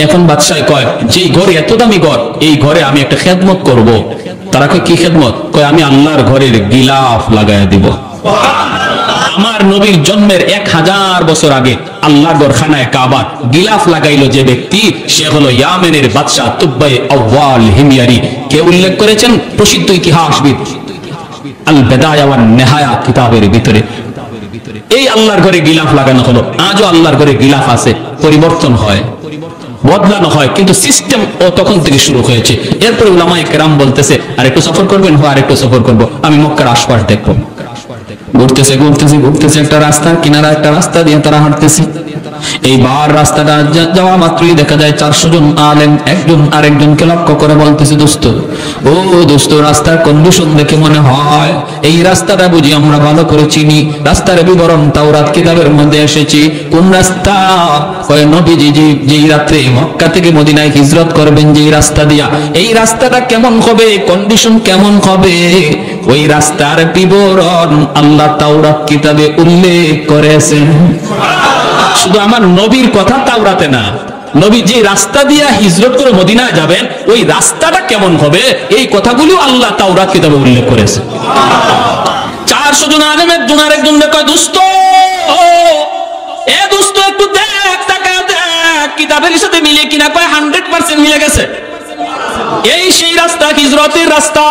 এখন বাদশাহ কয়, যে ঘরে এত দামি ঘর, এই ঘরে আমি একটা খেদমত করব। তারা কয়, কি খেদমত? কয়, আমি আল্লাহর ঘরের গিলাফ লাগায় দিব। আমার নবীর জন্মের 1000 বছর আগে আল্লাহর ঘর খানায়ে কাবার গিলাফ লাগাইলো যে ব্যক্তি, সে হলো ইয়ামেনের বাদশা তুব্বাই আউয়াল হিমিয়ারি। কে উল্লেখ করেছেন? প্রসিদ্ধ ইতিহাসবিদ আল বেদায়া ওয়ান নেহায়া কিতাবের ভিতরে এই আল্লাহর ঘরে গিলাফ লাগানো হলো। আজও আল্লাহর ঘরে গিলাফ আছে, পরিবর্তন হয়, বদলানো হয়, কিন্তু সিস্টেম ও তখন থেকে শুরু হয়েছে। এরপরে উলামায়ে কেরাম বলতেছে, আর একটু সফর করবেন? আর একটু সফর করবো, আমি মক্কার আশপাশ দেখবো। ঘুরতেছে একটা রাস্তার কিনারা, একটা রাস্তা দিয়ে তারা হাঁটতেছে। এইবার রাস্তাটা যাওয়া মাত্রই দেখা যায় 400 জন আলেম একজন আরেকজনকে লক্ষ্য করে বলতেছে, দোস্ত, ও দোস্ত, রাস্তার কন্ডিশন দেখে মনে হয় এই রাস্তাটা বুঝি আমরা ভালো করে চিনি, রাস্তার বিবরণ তাওরাত কিতাবের মধ্যে এসেছে। কোন রাস্তা? কয়, নবীজি যেই রাত্রে মক্কা থেকে মদিনায় হিজরত করবেন যেই রাস্তা দিয়া, এই রাস্তাটা কেমন হবে, কন্ডিশন কেমন হবে, ওই রাস্তার বিবরণ আল্লাহ তাওরাত কিতাবে উল্লেখ করেছেন। শুধু আমার নবীর কথা তাওরাতে না, নবী যে রাস্তা দিয়া হিজরত করে মদিনায় যাবেন ওই রাস্তাটা কেমন হবে, এই কথাগুলো আল্লাহ তাওরাত কিতাবে উল্লেখ করেছে। 400 জন আলেম একজন আরেকজন কয়, দোস্ত, এ দোস্ত, একটু দেখ, তাকে কিতাবের সাথে মিলে কিনা কয় 100% মিলে গেছে। এই সেই রাস্তা, হিজরতের রাস্তা।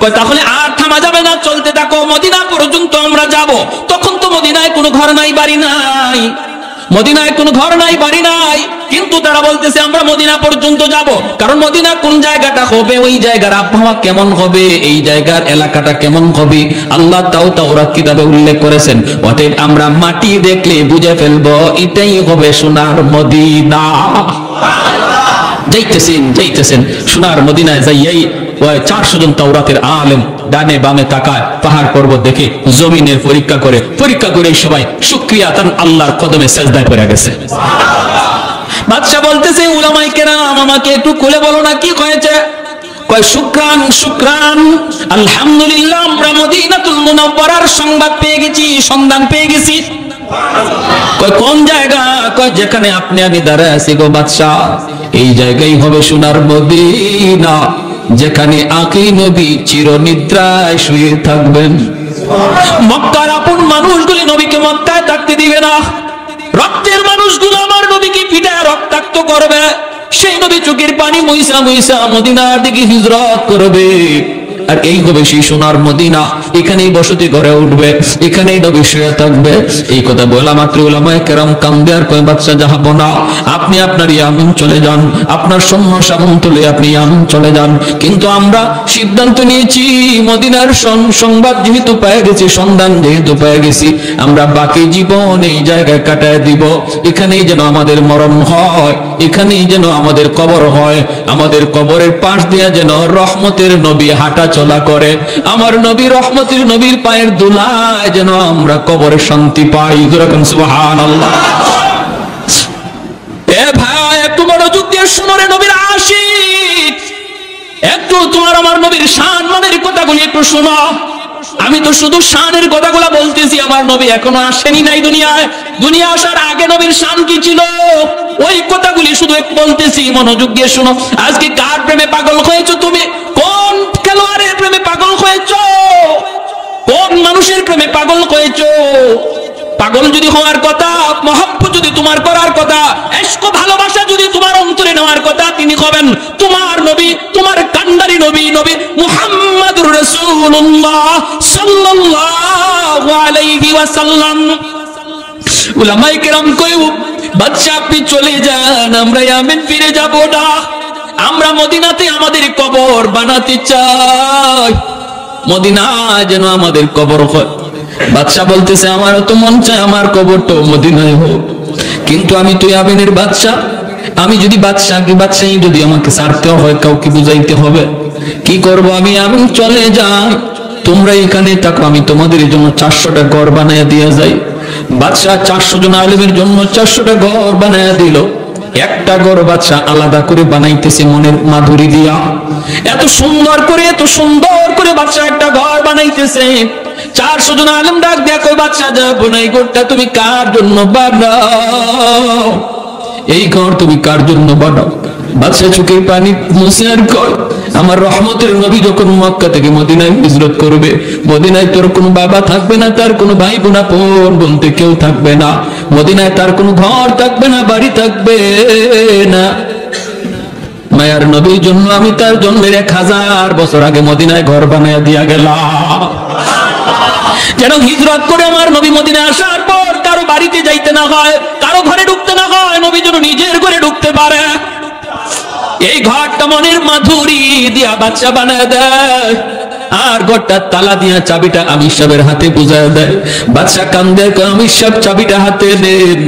কয় তাহলে আর থামা যাবে না, চলতে থাকো, মদিনা পর্যন্ত আমরা যাব। তখন তো মদিনায় কোনো ঘর নাই, বাড়ি নাই, মদিনায় কোনো ঘর নাই, বাড়ি নাই, কিন্তু তারা বলতেছে আমরা মদিনা পর্যন্ত যাব। কারণ মদিনা কোন জায়গাটা হবে, ওই জায়গার আবহাওয়া কেমন হবে, এই জায়গার এলাকাটা কেমন হবে, আল্লাহ তাওরাত কিতাবে উল্লেখ করেছেন। অতএব আমরা মাটি দেখলে বুঝে ফেলবো এটাই হবে সোনার মদিনা। যাইতেছেন সোনার মদিনায় যাইয়াই 400 জন তাওরাতের আলেম ডানে বামে তাকায়, পাহাড় পর্বত দেখে জমিনের পরীক্ষা করে সবাই শুকরিয়া তার আল্লাহর কদমে সেজদায় পড়ে গেছে। বাদশা বলতেছে উলামায়ে কেরাম আমাকে একটু খুলে বলো না কি হয়েছে। কয় শুকরান আলহামদুলিল্লাহ, আমরা মদিনাতুল মুনাওয়ারার সংবাদ পেয়ে গেছি, সন্ধান পেয়ে গেছি। কয় কোন জায়গা? কয় যেখানে আপনি আমি দাঁড়ায় আছি গো বাদশা, এই জায়গায় হবে সোনার মদিনা, যেখানে আকি নবী চিরনিদ্রায় শুয়ে থাকবেন। মক্কার আপন মানুষগুলি নবীকে মক্কায় থাকতে দিবে না, রক্তের মানুষগুলো আমার নবীকে পিটায় রক্তাক্ত করবে। সেই নবী চোখের পানি মুইসা মদিনার দিকে হিজরত করবে। আর এই হবে সেই সোনার মদিনা, এখানেই বসতি গড়ে উঠবে, এখানেই নবী শুয়ে থাকবে। এই কথা বলা মাত্র উলামায়ে কেরাম কান্দে আর কয় বাদশা যাবো না, আপনি আপনার ইয়ামিন চলে যান, আপনার সৈন্য সামন্তলে আপনি ইয়ামিন চলে যান। কিন্তু আমরা সিদ্ধান্ত নিয়েছি মদিনার সংবাদ যেহেতু পেয়ে গেছি, সন্ধান যেহেতু পেয়ে গেছি, আমরা বাকি জীবন এই জায়গায় কাটায় দিব। এখানেই যেন আমাদের মরণ হয়, এখানেই যেন আমাদের কবর হয়, আমাদের কবরের পাশ দিয়ে যেন রহমতের নবী হাঁটা চলা করে, আমার নবী রহমতের নবীর পায়ের ধুলায় যেন আমরা কবরে শান্তি পাই। সুবহানাল্লাহ। এ ভাই একটু মনোযোগ দিয়ে শুনো রে নবীর আশিক, একটু তোমার আমার নবীর শান মানের কথাগুলি একটু শোনো। আমি তো শুধু শানের কথাগুলো বলতেছি, আমার নবী এখনো আসেনি নাই দুনিয়ায়। দুনিয়া আসার আগে নবীর শান কি ছিল ওই কথাগুলি শুধু বলতেছি, মনোযোগ দিয়ে শোনো। আজকে কার প্রেমে পাগল হয়েছো তুমি? কোন খেলোয়াড়ের প্রেমে পাগল হয়েছো? কোন মানুষের প্রেমে পাগল হয়েছো? পাগল যদি হওয়ার কথা, মহব্বত যদি তোমার করার কথা, ইশক ভালোবাসা যদি তোমার অন্তরে নেওয়ার কথা, তিনি হবেন তোমার নবী, তোমার কান্ডারি নবী, নবী মুহাম্মদুর রাসূলুল্লাহ সাল্লাল্লাহু আলাইহি ওয়াসাল্লাম। উলামায়ে কেরাম কই বাদশা আপনি চলে যান, আমরা ইয়ামেন ফিরে যাব না, আমরা মদিনাতে আমাদের কবর বানাতে চাই, মদিনা যেন আমাদের কবর হয়। বাদশা বলতেছে আমারও তো মন চায় আমার কবরটা মদিনায় হোক, কিন্তু আমি তো ইয়ামেনের বাদশা, আমি যদি বাদশাহী যদি আমাকে ছাড়তে হয়, কাউকে বুঝাইতে হবে, কি করব? আমি চলে যাই, তোমরা এখানে থাকো, আমি তোমাদের জন্য 400টা ঘর বানায় দিয়ে যাই। বাদশা 400 জন আলেমের জন্য 400টা ঘর বানায় দিল। একটা ঘর বাদশা আলাদা করে বানাইতেছে মনের মাধুরী দিয়া, এত সুন্দর করে বাদশা একটা ঘর বানাইতেছে। 400 জন আলেম ডাক দেয়া কই বাদশা যাবো না, এই ঘরটা তুমি কার জন্য বানাও? এই ঘর তুমি কার জন্য বানাও? বাদশা চোখের পানি মুছে আর কয় আমার রহমতের নবী যখন মক্কা থেকে মদিনায় হিজরত করবে, মদিনায় তোর কোনো বাবা থাকবে না, তার কোনো ভাই বোন আপন বলতে কেউ থাকবে না, মদিনায় তার কোনো ঘর থাকবে না, বাড়ি থাকবে না। মায়ার নবীর জন্য আমি তার জন্মের 1000 বছর আগে মদিনায় ঘর বানায় দিয়া গেলাম, যেন হিজরত করে আমার নবী মদিনায় আসার পর কারো বাড়িতে যাইতে না হয়, কারো ঘরে ঢুকতে না হয়, নবী যেন নিজের ঘরে ঢুকতে পারে। এই ঘরটা মনের মাধুরী দিয়া বাদশা বানায় দেয়, আর ঘরটা তালা দিয়া চাবিটা আমির সাহেবের হাতে বুঝায় দেয়। বাদশা কান্দে, আমির সাহেব চাবিটা হাতে দেন,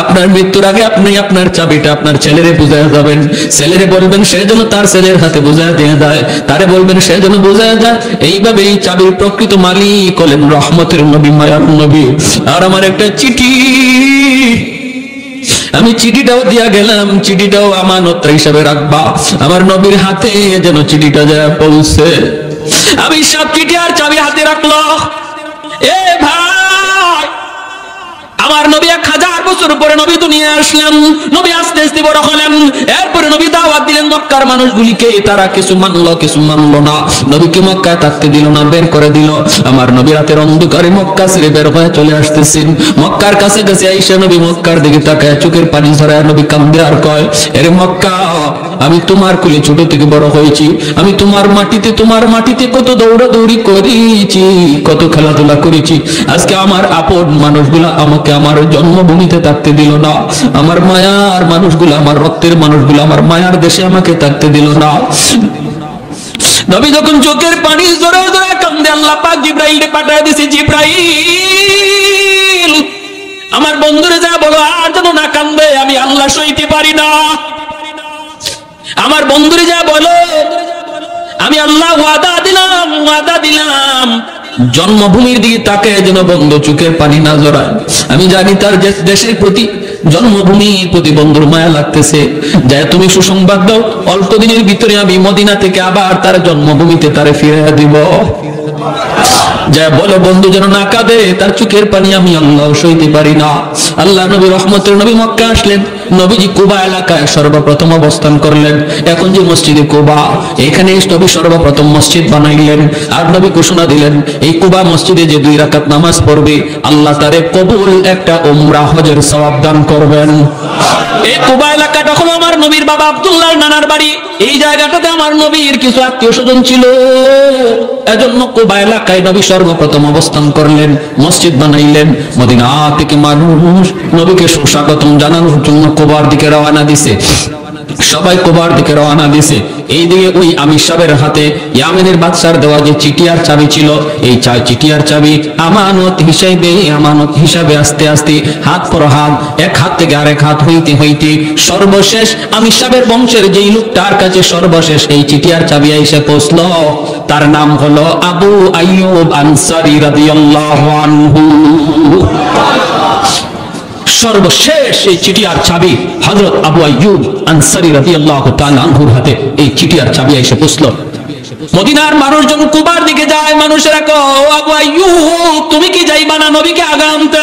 আপনার মৃত্যুর আগে আপনি আপনার চাবিটা আপনার ছেলেরে বুঝায় যাবেন, ছেলেরে বলবেন সে যেন তার ছেলের হাতে বুঝায় দিয়ে দেয়, তারে বলবেন সে যেন বুঝায় যায়। এইভাবে এই চাবির প্রকৃত মালিক হলেন রহমতের নবী, মায়ার নবী। আর আমার একটা চিঠি, আমি চিঠিটাও দিয়া গেলাম, চিঠিটাও আমানত হিসাবে রাখবা, আমার নবীর হাতে যেন চিঠিটা যায় পৌঁছে। আমি সব চিঠি আর চাবি হাতে রাখলো। এ ভাই আমার নবী 1000 বছর পরে নবী দুনিয়ায় আসলেন। নবী আস্তে আস্তে বড় হলেন। এরপরে নবী দাওয়াত দিলেন মক্কার মানুষগুলিকে। তারা কিছু মানলো, কিছু মানলো না। নবীকে মক্কায় থাকতে দিল না, বের করে দিল। আমার নবী রাতের অন্ধকারে মক্কা ছেড়ে বের হয়ে চলে আসতেছেন। মক্কার কাছে কাছে আইসা নবী মক্কার দিকে তাকায় চোখের পানি ঝরায় নবী কান্দে আর কয়, এরে মক্কা, আমি তোমার কোলে ছোট থেকে বড় হয়েছি। আমি তোমার মাটিতে কত দৌড়াদৌড়ি করেছি, কত খেলাধুলা করেছি। আজকে আমার আপন মানুষগুলা আমাকে আমার জন্মভূমিতে থাকতে দিল না। আমার মায়ার মানুষগুলো, আমার রক্তের মানুষগুলো আমার মায়ার দেশে আমাকে থাকতে দিল না। নবী যখন চোখের পানি জোরে জোরে কান্দে, আল্লাহ পাক জিবরাইলকে পাঠিয়ে দিয়েছে, জিবরাইল আমার বন্ধুরে যা বলো আর যেন না কান্দে, আমি আল্লাহ সইতে পারি না। আমার বন্ধুরে যা বলো, আমি আল্লাহ ওয়াদা দিলাম জন্মভূমির দিকে তাকে যেন বন্ধু চোখের পানি না জড়ায়। আমি জানি তার দেশের প্রতি, জন্মভূমির প্রতি বন্ধুর মায়া লাগতেছে। যা তুমি সুসংবাদ দাও, অল্প দিনের ভিতরে আমি মদিনা থেকে আবার তার জন্মভূমিতে তারে ফিরে দিব। যা বলো বন্ধু যেন না কাঁদে, তার চোখের পানি আমি আল্লাহ সইতে পারি না। আল্লাহ নবী রহমতের নবী মক্কা আসলেন। নবীজি কুবা এলাকায় সর্বপ্রথম অবস্থান করলেন। এখন যে মসজিদে কুবা, এখানে নবী সর্বপ্রথম মসজিদ বানাইলেন। আর নবী ঘোষণা দিলেন, এই কুবা মসজিদে যে 2 রাকাত নামাজ পড়বে, আল্লাহ তারে কবুল একটা উমরা হজের সওয়াব দান করবেন। এই কুবা এলাকাটা হলো আমার নবীর বাবা আব্দুল্লাহর নানার বাড়ি। এই জায়গাটাতে আমার নবীর কিছু আত্মীয় স্বজন ছিল। এজন্য কুবা এলাকায় নবী সর্বপ্রথম অবস্থান করলেন, মসজিদ বানাইলেন। মদিনা থেকে মানুষ নবীকে সুস্বাগতম জানানোর জন্য কুবার দিকে রওনা দিছে। সবাই কুবার দিকে রওনা দিছে। এইদিকে ওই আমির সাহেবের হাতে ইয়ামেনের বাদশার দেওয়া যে চিঠিয়ার চাবি ছিল, এই চিঠিয়ার চাবি আমানত হিসাবে আস্তে আস্তে হাত পর হাত, এক হাত থেকে আরেক হাত হইতে হইতে সর্বশেষ আমির সাহেবের বংশের যেই লোকটার কাছে সর্বশেষ এই চিঠিয়ার চাবি এসে পৌঁছলো, তার নাম হলো আবু আইয়ুব আনসারী রাদিয়াল্লাহু আনহু। সর্বশেষ এই চিঠিয়ার চাবি হযরত আবু আইয়ুব আনসারী রাদিয়াল্লাহু তাআলা আনহুর হাতে এই চিঠিয়ার চাবি এসে পৌঁছলো। মদিনার মানুষজন কুবার দিকে যায়। মানুষেরা কয়, আবু আইয়ুব তুমি কি যাইবা না নবীকে আগামতে?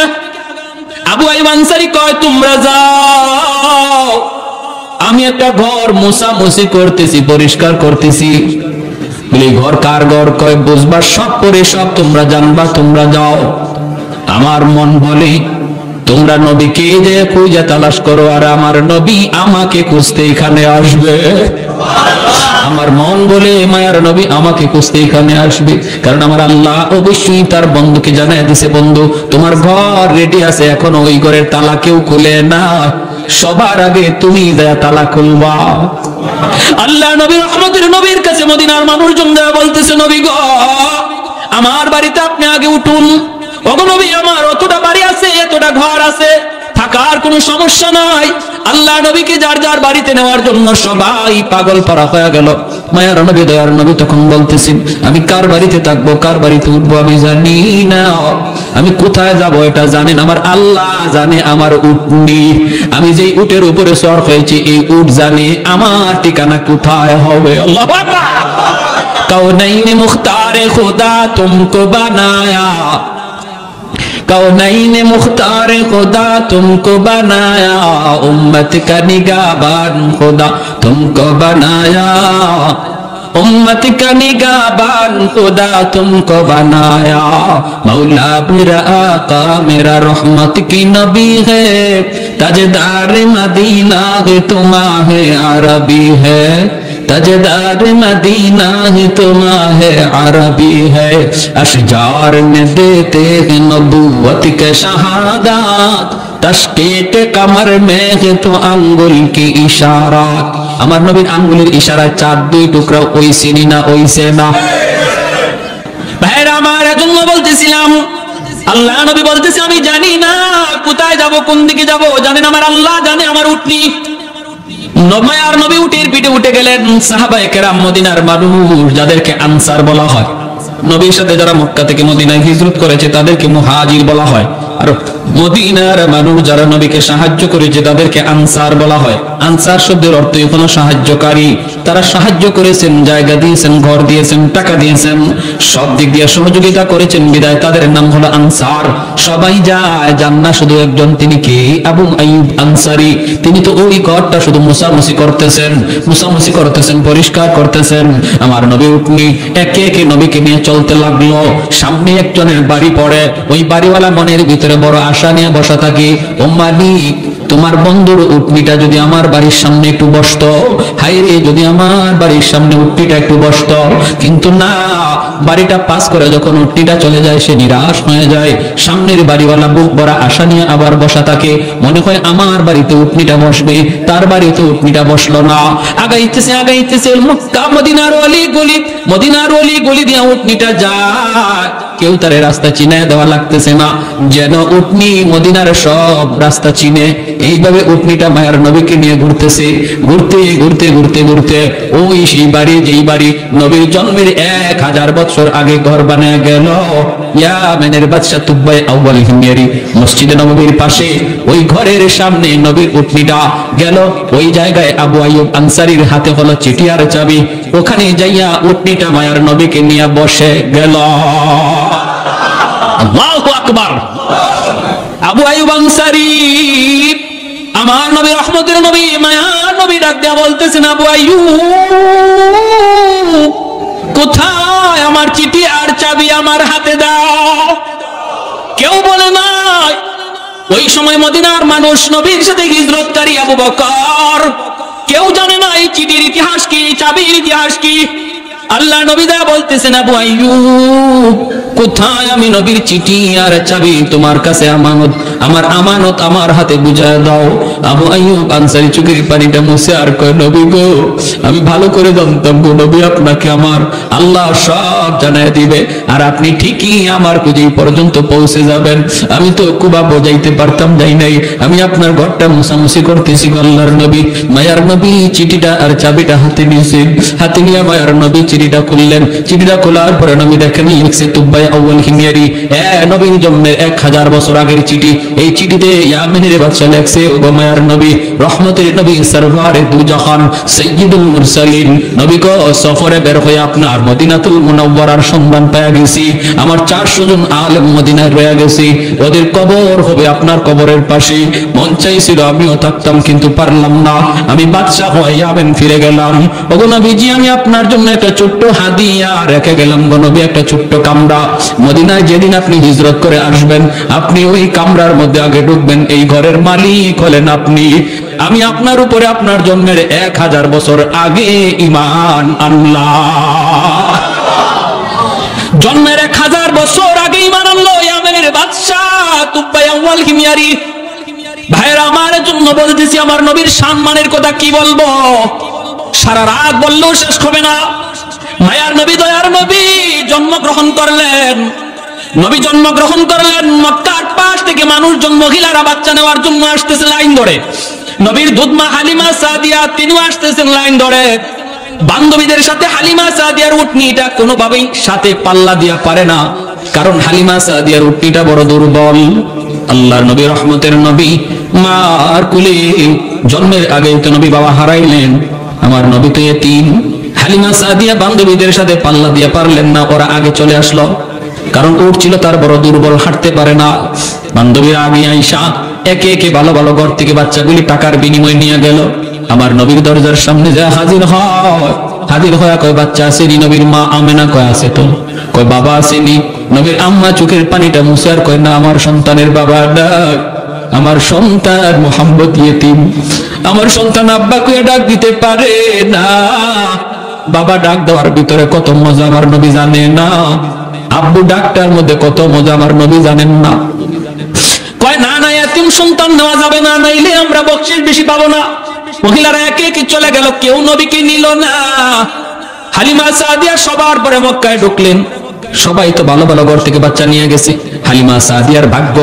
আবু আইয়ুব আনসারী কয়, তোমরা যাও, আমি একটা ঘর মোছামুছি করতেছি, পরিষ্কার করতেছি। বলি ঘর কার ঘর? কয় বুঝবার সব করে সব তোমরা জানবা, তোমরা যাও। আমার মন বলে তোমরা নবীকে যে খুঁজে তালাশ করো, আর আমার নবী আমাকে খুঁজতে এখানে আসবে। আমার মন বলে মায়ার নবী আমাকে খুঁজতে এখানে আসবে, কারণ আমার আল্লাহ অবশ্যই তার বন্ধুকে জানাই দিছে, বন্ধু তোমার ঘর রেডি আছে, এখন ওই ঘরের তালা কেউ খুলে না, সবার আগে তুমি দেয়া তালা খুলবা। আল্লাহ নবী রহমতের নবীর কাছে মদিনার মানুষজন দেয়া বলতেছে, নবী গো আমার বাড়িতে আপনি আগে উঠুন। ওগো নবী আমার অতটা বাড়ি আছে, এতটা ঘর আছে, থাকার কোনো সমস্যা নাই। আল্লাহ নবীকে যার যার বাড়িতে নেওয়ার জন্য সবাই পাগল পারা হয়ে গেল। মায়ার নবী দয়ার নবী তখন বলতেছেন, আমি কার বাড়িতে থাকবো, কার বাড়িতে উঠবো আমি জানি না, আমি কোথায় যাবো এটা জানেন আমার আল্লাহ জানে। আমার উট নেই, আমি যেই উটের উপরে সওয়ার হয়েছি এই উট জানে আমার ঠিকানা কোথায় হবে। আল্লাহু আকবার। কাউনাইনে মুখতারে খুদা তুমকো বানায়া, कौनैन मुख्तार खुदा तुमको बनाया, उम्मत का निगाहबान खुदा तुमको बनाया, उम्मत का निगाहबान खुदा तुमको बनाया। मौला मेरा आका मेरा रहमत की नबी है, ताजदार मदीना है तुम्हारे अरबी है, ताजदार मदीना है तुम्हारे अरबी है। अशजार में देते हैं नबूवत के शहादत, तशकीक कमर में है तो अंगुल की इशारा। আমার নবীর আঙ্গুলের ইশারায় 4-2 টুকরা ওই চিনি না ওই সে না। ভাইরা আমার এজন্য বলতেছিলাম, আল্লাহ নবী বলতেছে আমি জানি না কোথায় যাব, কোন দিকে যাব, জানেন আমার আল্লাহ জানে। আমার উটনি মায়ার নবী উটের পিঠে উঠে গেলেন। সাহাবায়ে কেরাম মদিনার মানুষ যাদেরকে আনসার বলা হয়, নবীর সাথে যারা মক্কা থেকে মদিনায় হিজরত করেছে তাদেরকে মুহাজির বলা হয়। আর মদিনার মানুষ যারা নবীকে সাহায্য করেছে তাদেরকে আনসার বলা হয়। আনসার শব্দের অর্থই হলো সাহায্যকারী। তারা সাহায্য করেছেন, জায়গা দিয়েছেন, ঘর দিয়েছেন, টাকা দিয়েছেন, সব দিক দিয়ে সহযোগিতা করেছেন, বিদায় তাদের নাম হলো আনসার। সবাই যায়, যান না শুধু একজন, তিনি কে? আবু আইয়ুব আনসারী। তিনি তো ওই ঘরটা শুধু মুছামুছি করতেছেন, পরিষ্কার করতেছেন। আমার নবী উঠনি একে একে নবীকে নিয়ে চলতে লাগলো। সামনে একজনের বাড়ি পড়ে, ওই বাড়িওয়ালা মনের ভিতরে বড় আশা নিয়ে বসা থাকে, ও মালিক, তোমার বন্ধুর উটনিটা যদি আমার বাড়ির সামনে একটু বসতো, হায় রে, যদি আমার বাড়ির সামনে উটনিটা একটু বসতো। কিন্তু না, বাড়িটা পাস করে যখন উটনিটা চলে যায় সে নিরাশ হয়ে যায়। সামনের বাড়িওয়ালা বুক ভরা আশা নিয়ে আবার বসা থাকে, মনে হয় আমার বাড়িতে উটনিটা বসবে, তার বাড়িতে উটনিটা বসলো না। আগাইতেছে মক্কা মদিনার অলি গলি দিয়ে উটনিটা যায়, কেউ তার রাস্তা চিনে দেওয়া লাগতেছে না, যেন উটনি মদিনার সব রাস্তা চিনে। এইভাবে উটনিটা মায়ার নবীকে নিয়ে ঘুরতেছে, ঘুরতে ওই সেই বাড়ি, যেই বাড়ি নবীর জন্মের 1000 বছর আগে ঘর বানায় গেল ইয়ামেনের বাদশা তুবাই আউয়াল হিময়ারি, মসজিদে নববীর পাশে ওই ঘরের সামনে নবীর উটনিটা গেল। ওই জায়গায় আবু আইয়ুব আনসারীর হাতে হলো চিঠি আর চাবি। ওখানে যাইয়া উটনিটা মায়ার নবীকে নিয়ে বসে গেল। আল্লাহু আকবার। আবু আইয়ুব আনসারী, আমার নবী, রহমতের নবী, মায়ার নবী ডাক দেয়া বলতেছেন, আবু আইয়ুব, কোথায় আমার চিঠি আর চাবি? আমার হাতে দাও। কেউ বলে নাই। ওই সময় মদিনার মানুষ নবীর সাথে হিজরতকারী আবু বকর, কেউ জানে না এই চিঠির ইতিহাস কি, চাবির ইতিহাস কি। আল্লাহ নবী দা বলতেছেন, আবু আইয়ুব, কোথায় আমি নবীর চিঠি আর চাবি? তোমার কাছে আমানত, আমার হাতে বুঝায় দাও। আবু আইয়ুব আনসারী চোখের পানিটা মুছে আর কয়, নবী গো, আমি ভালো করে জানতাম গো নবী, আপনাকে আমার আল্লাহ সব জানায় দিবে, আর আপনি ঠিকই আমার কুজি পর্যন্ত পৌঁছে যাবেন। আমি তো কুবা বোঝাইতে পারতাম, যাই নাই। আমি আপনার ঘরটা মুছামুছি করতেছি। আল্লাহর নবী, মায়ার নবী চিঠিটা আর চাবিটা হাতে নিয়েছেন। হাতে নিয়ে মায়ার নবী চিঠিটা খুললেন। চিঠিটা খোলার পরে নবী দেখেন লিখছে তুবাই আউয়াল হিময়ারি, নবীর জন্মের 1000 বছর আগের চিঠি। এই চিঠিতে ইয়ামেনের বাদশা লেখছে, ও মায়ার নবী, রহমতের নবী, সরওয়ারে দু জাহান, সাইয়্যিদুল মুরসালিন, নবী গো, সফরে বের হয়ে আপনার মদিনাতুল মুনাওয়ারার সন্ধান পেয়ে গেছি। আমার 400 জন আলেম মদিনায় রয়ে গেছে, ওদের কবর হবে আপনার কবরের পাশে। মন চাইছিল আমিও থাকতাম, কিন্তু পারলাম না। আমি বাদশা হয়ে ইয়ামেন ফিরে গেলাম। ওগো নবীজি, আমি আপনার জন্য একটা ছোট্ট হাদিয়া রেখে গেলাম গো নবী, একটা ছোট্ট কামরা। মদিনায় যেদিন আপনি হিজরত করে আসবেন, আপনি ওই কামরার মধ্যে আগে ঢুকবেন, এই ঘরের মালিক হলেন আপনি। আমি আপনার উপরে আপনার জন্মের 1000 বছর আগে ঈমান আনলাম। জন্মের 1000 বছর আগে ঈমান আনলো ইয়ামেনের বাদশা তুবাই আউয়াল হিময়ারি। ভাইরা আমার জন্য বলতেছি, আমার নবীর সম্মানের কথা কি বলবো, সারা রাত বললেও শেষ হবে না। মায়ার নবী, দয়ার নবী জন্মগ্রহণ করলেন। মক্কার পাশ থেকে মানুষজন, মহিলারা বাচ্চা নেওয়ার জন্য আসতেছে লাইন ধরে। নবীর দুধমা হালিমা সাদিয়া, তিনিও আসতেছেন লাইন ধরে। বান্ধবীদের সাথে হালিমা সাদিয়ার উটনিটা কোনোভাবেই সাথে পাল্লা দিয়া পারে না, কারণ হালিমা সাদিয়ার উটনিটা বড় দুর্বল। আল্লাহর নবী, রহমতের নবী, মার কুলে জন্মের আগেই তো নবী বাবা হারাইলেন। আমার নবী তো এতিম। হালিমা সাদিয়া বান্ধবীদের সাথে পাল্লা দিয়া পারলেন না, ওরা আগে চলে আসলো, কারণ উট ছিল তার বড় দুর্বল, হাঁটতে পারে না। বান্ধবীরা আগে আইসা একে একে ভালো ভালো ঘর থেকে বাচ্চাগুলি টাকার বিনিময় নিয়ে গেল। আমার নবীর দরজার সামনে যা হাজির হয় কয়, বাচ্চা আসেনি? নবীর মা আমেনা কয়, আছে তো। কয়, বাবা আসেনি? নবীর আম্মা চোখের পানিটা মুছে আর কয়, না, আমার সন্তানের বাবা ডাক, আমার সন্তান মুহাম্মদ ইয়েতিম, আমার সন্তান আব্বা কয়ে ডাক দিতে পারে না। বাবা ডাক দেওয়ার ভিতরে কত মজা আমার নবী জানে না, আব্বু ডাকটার মধ্যে কত মজা আমার নবী জানেন না। কয়, না, এতিম সন্তান নেওয়া যাবে না, নাইলে আমরা বকশিশ বেশি পাবো না। মহিলারা একে একে চলে গেল, কেউ নবীকে নিল না। হালিমা সাদিয়া সবার পরে মক্কায় ঢুকলেন। সবাই তো ভালো ভালো ঘর থেকে বাচ্চা নিয়ে গেছে। হালিমা সাদিয়ার ভাগ্য,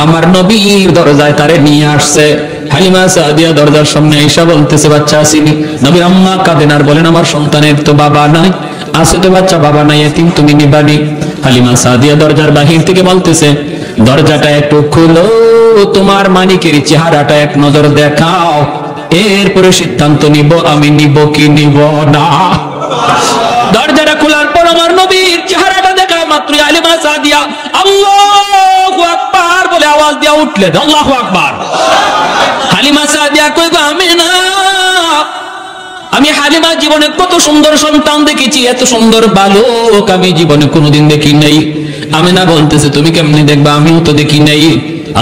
আমার নবীর দরজায় তারে নিয়ে আসছে। হালিমা সাদিয়া দরজার সামনে এসে বলতেছে, বাচ্চা আসেনি? নবীর আম্মা কাঁদেন আর বলেন, আমার সন্তানের তো বাবা নাই। আছে তো বাচ্চা, বাবা নাই, এতিম, তুমি নিবানি। হালিমা সাদিয়া দরজার বাহির থেকে বলতেছে, দরজাটা একটু খুলো, তোমার মালিকের চেহারাটা এক নজর দেখাও, এরপরে সিদ্ধান্ত নিব আমি নিব কি নিব না। দরজাটা খোলার পর আমার নবীর চেহারাটা দেখা মাত্র হালিমা সাদিয়া আল্লাহু আকবার বলে আওয়াজ দিয়া উঠলেন। আল্লাহু আকবার। হালিমা সাদিয়া কইবা আমিনা, আমি হালিমা জীবনে কত সুন্দর সন্তান দেখেছি, এত সুন্দর বালক আমি জীবনে কোনোদিন দেখি নাই। আমিনা বলতেছে তুমি কেমনে দেখবা, আমিও তো দেখি নাই।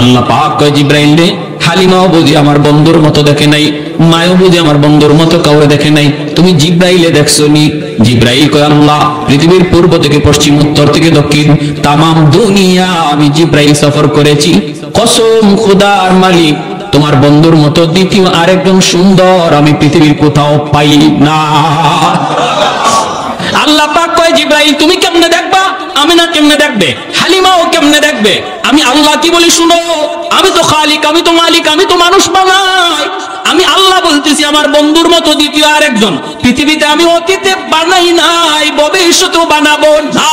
আল্লাহ পাক কয় জিব্রাইল রে, হালিমাও বুঝি আমার বন্ধুর মতো দেখে নাই, মায়ও বুঝি আমার বন্ধুর মতো কাউরে দেখে নাই, তুমি জিব্রাইলে দেখছো নি? জিব্রাইল কয় আল্লাহ, পৃথিবীর পূর্ব থেকে পশ্চিম, উত্তর থেকে দক্ষিণ, তামাম দুনিয়া আমি জিব্রাইল সফর করেছি। কসম খোদার মালিক, তোমার বন্ধুর মতো দ্বিতীয় আরেকজন সুন্দর আমি পৃথিবীর কোথাও পাই না। আল্লাহ পাক কয় জিব্রাইল তুমি কেমনে দেখবা, আমিনা কেমনে দেখবে, হালিমাও কেমনে দেখবে? আমি আল্লাহ কি বলি শুনো, আমি তো খালিক, আমি তো মালিক, আমি তো মানুষ বানাই। আমি আল্লাহ বলতেছি আমার বন্ধুর মতো দ্বিতীয় আরেকজন পৃথিবীতে আমি অতীতে বানাই নাই, ভবিষ্যতেও বানাবো না।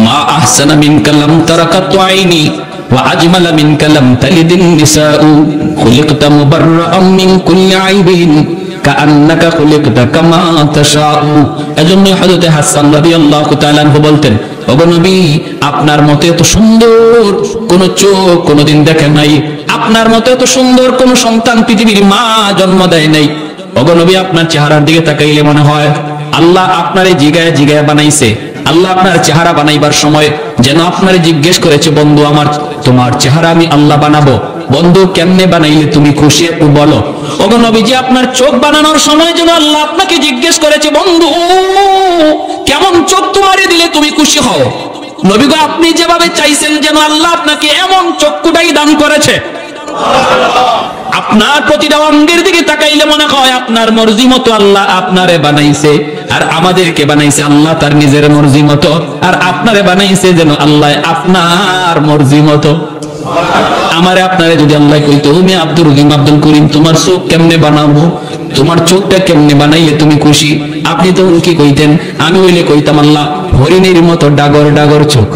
মা আহসানা মিনকা লাম তারাকাত আইনি ওয়া আজমালা মিনকা লাম তালিদিন নিসাউ খুলিকতা মুবাররাআম মিন কুল্লি আইবিন কাআন্নাকা খুলিকতা কামা তাশাউ। এজন্য হযরত হাসান রাদিয়াল্লাহু তাআলা আনহু বলতেন, ওগো নবী আপনার মতো এত সুন্দর কোন চোখ কোনদিন দেখে নাই, আপনার মতো এত সুন্দর কোন সন্তান পৃথিবীর মা জন্ম দেয় নাই। ওগো নবী আপনার চেহারার দিকে তাকাইলে মনে হয় আল্লাহ আপনারে জিগায় জিগায় বানাইছে। আল্লাহ আপনার চেহারা বানাইবার সময় যেন আপনারে জিজ্ঞেস করেছে, বন্ধু আমার তোমার চেহারা আমি আল্লাহ বানাবো, বন্ধু কেমনে বানাইলে তুমি খুশি একটু বলো। ওগো নবীজি আপনার চোখ বানানোর সময় যেন আল্লাহ আপনাকে জিজ্ঞেস করেছে, বন্ধু কেমন চোখ তোমারে দিলে তুমি খুশি হও। নবী গো আপনি যেভাবে চাইছেন যেন আল্লাহ আপনাকে এমন চক্ষুটাই দান করেছে। আপনার প্রতিটা অঙ্গের দিকে তাকাইলে মনে হয় আপনার মর্জি মতো আল্লাহ আপনারে বানাইছে, আর আমাদেরকে বানাইছে আল্লাহ তার নিজের মর্জি মতো, আর আপনারে বানাইছে যেন আল্লাহ আপনার মর্জি মতো। আমারে আপনারে যদি আল্লাহ কইতো তুমি আব্দুর রহিম আব্দুল করিম তোমার চোখ কেমনে বানাবো, তোমার চোখটা কেমনে বানাইলে তুমি খুশি, আপনি তো কি কইতেন? আমি হইলে কইতাম আল্লাহ হরিণের মতো ডাগর ডাগর চোখ।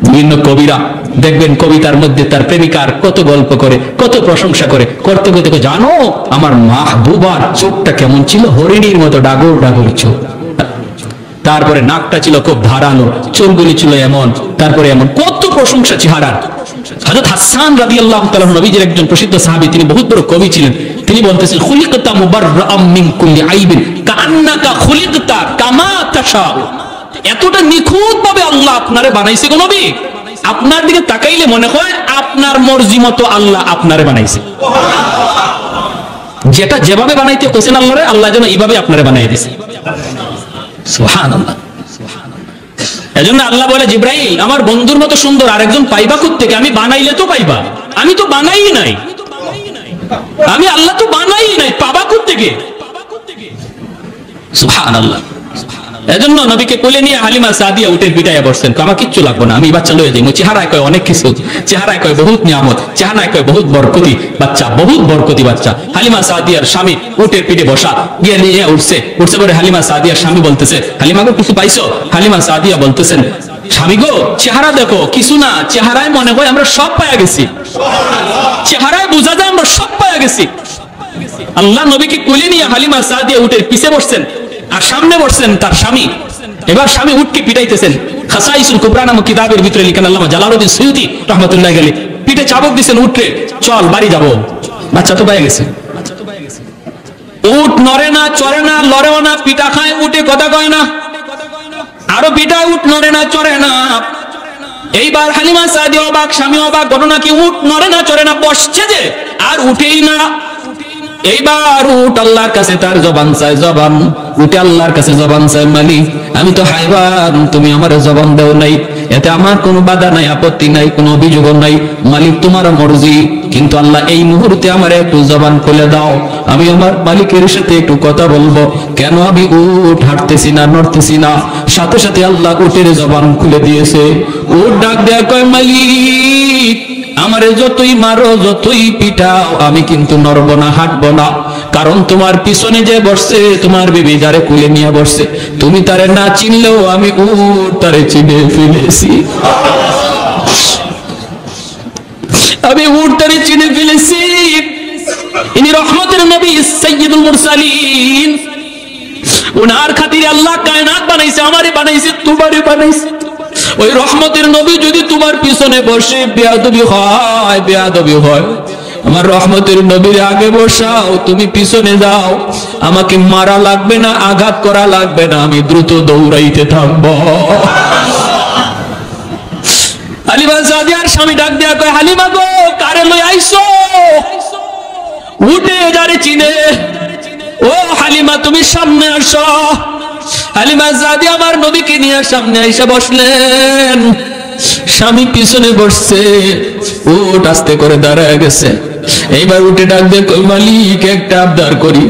বিভিন্ন কবিরা দেখবেন কবিতার মধ্যে তার প্রেমিকার কত গল্প করে, কত প্রশংসা করে, করতে করতে জানো আমার মাহবুবার চোখটা কেমন ছিল, হরিণীর মতো ডাগর ডাগর চোখ। তারপরে নাকটা ছিল খুব ধারালো, চুলগুলি ছিল এমন, তারপরে এমন কত প্রশংসা চেহারার। হযরত হাসান রাদিয়াল্লাহু তাআলা নবীজির একজন প্রসিদ্ধ সাহাবী, তিনি বহুত বড় কবি ছিলেন। তিনি বলতেছেন খুলিকতা মুবাররাআম মিন কুল্লি আইবিন কাআন্নাকা খুলিকতা কামা তাশাউ। এতটা নিখুঁত ভাবে আল্লাহ আপনারে বানাইছে গো নবী, আপনার দিকে তাকাইলে মনে হয় আপনার মর্জি মতো আল্লাহ আপনারে বানাইছে। যেটা যেভাবে বানাইতে কোসেন আল্লাহরে, আল্লাহ যেন এইভাবে আপনারে বানাই দিয়েছে। সুবহানাল্লাহ। এজন্য আল্লাহ বলে জিব্রাইল আমার বন্ধুর মতো সুন্দর আরেকজন পাইবা কোত্থেকে? আমি বানাইলে তো পাইবা, আমি তো বানাই নাই, আমি আল্লাহ তো বানাই নাই, পাবা কোত্থেকে? সুবহানাল্লাহ। এজন্য নবীকে কোলে নিয়ে হালিমা সাদিয়া উঠে পিটাইয়া বসছেন, আমার কিচ্ছু লাগবে না, আমি বাচ্চা লয়ে যাই। চেহারায় কয় অনেক কিছু, চেহারায় কয় বহুত নিয়ামত, চেহারায় কয় বহুত বরকতি বাচ্চা, বহুত বরকতি বাচ্চা। হালিমা সাদিয়ার স্বামী উটের পিঠে বসা, গিয়ে নিয়ে উঠছে পরে হালিমা সাদিয়ার স্বামী বলতেছে, হালিমা গো কিছু পাইছো? হালিমা সাদিয়া বলতেছেন, স্বামী গো চেহারা দেখো, কিছু না, চেহারায় মনে হয় আমরা সব পাইয়া গেছি, চেহারায় বোঝা যায় আমরা সব পাইয়া গেছি। আল্লাহ নবীকে কোলে নিয়ে হালিমা সাদিয়া উটের পিছে বসছেন, আর সামনে বসছেন তার স্বামী। এবার স্বামী উটকে পিটাইতেছেন। খাসাইসুল কুবরা নামক কিতাবের ভিতরে লিখেন আল্লামা জালালউদ্দিন সুয়ুতী রাহমাতুল্লাহি আলাইহি, পিঠে চাবুক দিয়েছেন উটরে, চল বাড়ি যাবো, বাচ্চা তো পেয়ে গেছে। উট নড়ে না, চড়ে না, লড়েও না, পিঠা খায়, উঠে কথা কয় না, আরো পিঠায় উট নড়ে না, চড়ে না। এইবার হালিমা সাদিয়া অবাক, স্বামী অবাক, ঘটনা কি? উট নড়ে না, চড়ে না, বসছে যে আর উঠেই না। এইবার উট আল্লাহর কাছে তার জবান চায়, জবান উঠে আল্লাহর কাছে জবান চায়, মালিক আমি তো হাইবান, তুমি আমার জবান দেও নাই, এতে আমার কোনো বাধা নাই, আপত্তি নাই, কোনো অভিযোগ নাই, মালিক তোমার মর্জি, কিন্তু আল্লাহ এই মুহূর্তে আমার একটু জবান খুলে দাও, আমি আমার মালিকের সাথে একটু কথা বলবো। কেন? আমি উট হাঁটতেছি না, নড়তেছি না। সাথে সাথে আল্লাহ উটের জবান খুলে দিয়েছে। উট ডাক দেয়া কয়, মালিক আমারে যতই মারো, যতই পিটাও, আমি কিন্তু নড়বো না, হাঁটবো না, কারণ তোমার পিছনে যে বসছে তোমার বিবি যারে কুলে নিয়ে বসছে, তুমি তারে না চিনলেও আমি উট তারে চিনে ফেলেছি। আমি উট তারে চিনে ফেলেছি। ইনি রহমতের নবী সাইয়্যিদুল মুরসালিন। উনার খাতিরে আল্লাহ কায়নাত বানাইছে, আমারে বানাইছে, তোমারে বানাইছে। ওই রহমতের নবী যদি তোমার পিছনে বসে বেয়াদবি হয়, বেয়াদবি হয়, আমার রহমতের নবীর আগে বসাও, তুমি পিছনে যাও, আমাকে মারা লাগবে না, আঘাত করা লাগবে না, আমি দ্রুত দৌড়াইতে থাকবো। হালিমা সাদিয়ার স্বামী ডাক দেয়া কয়, হালিমা গো, কারে লই আইছো? উঠে যারে চিনে। ও হালিমা, তুমি সামনে আসো। হালিমা সাদিয়া আমার নবীকে নিয়ে সামনে আইসা বসলেন। স্বামী পিছনে বসছে, উট আস্তে করে দাঁড়ায় গেছে। এইবার উঠে ডাক দিয়ে কই, মালিক একটা আবদার করি,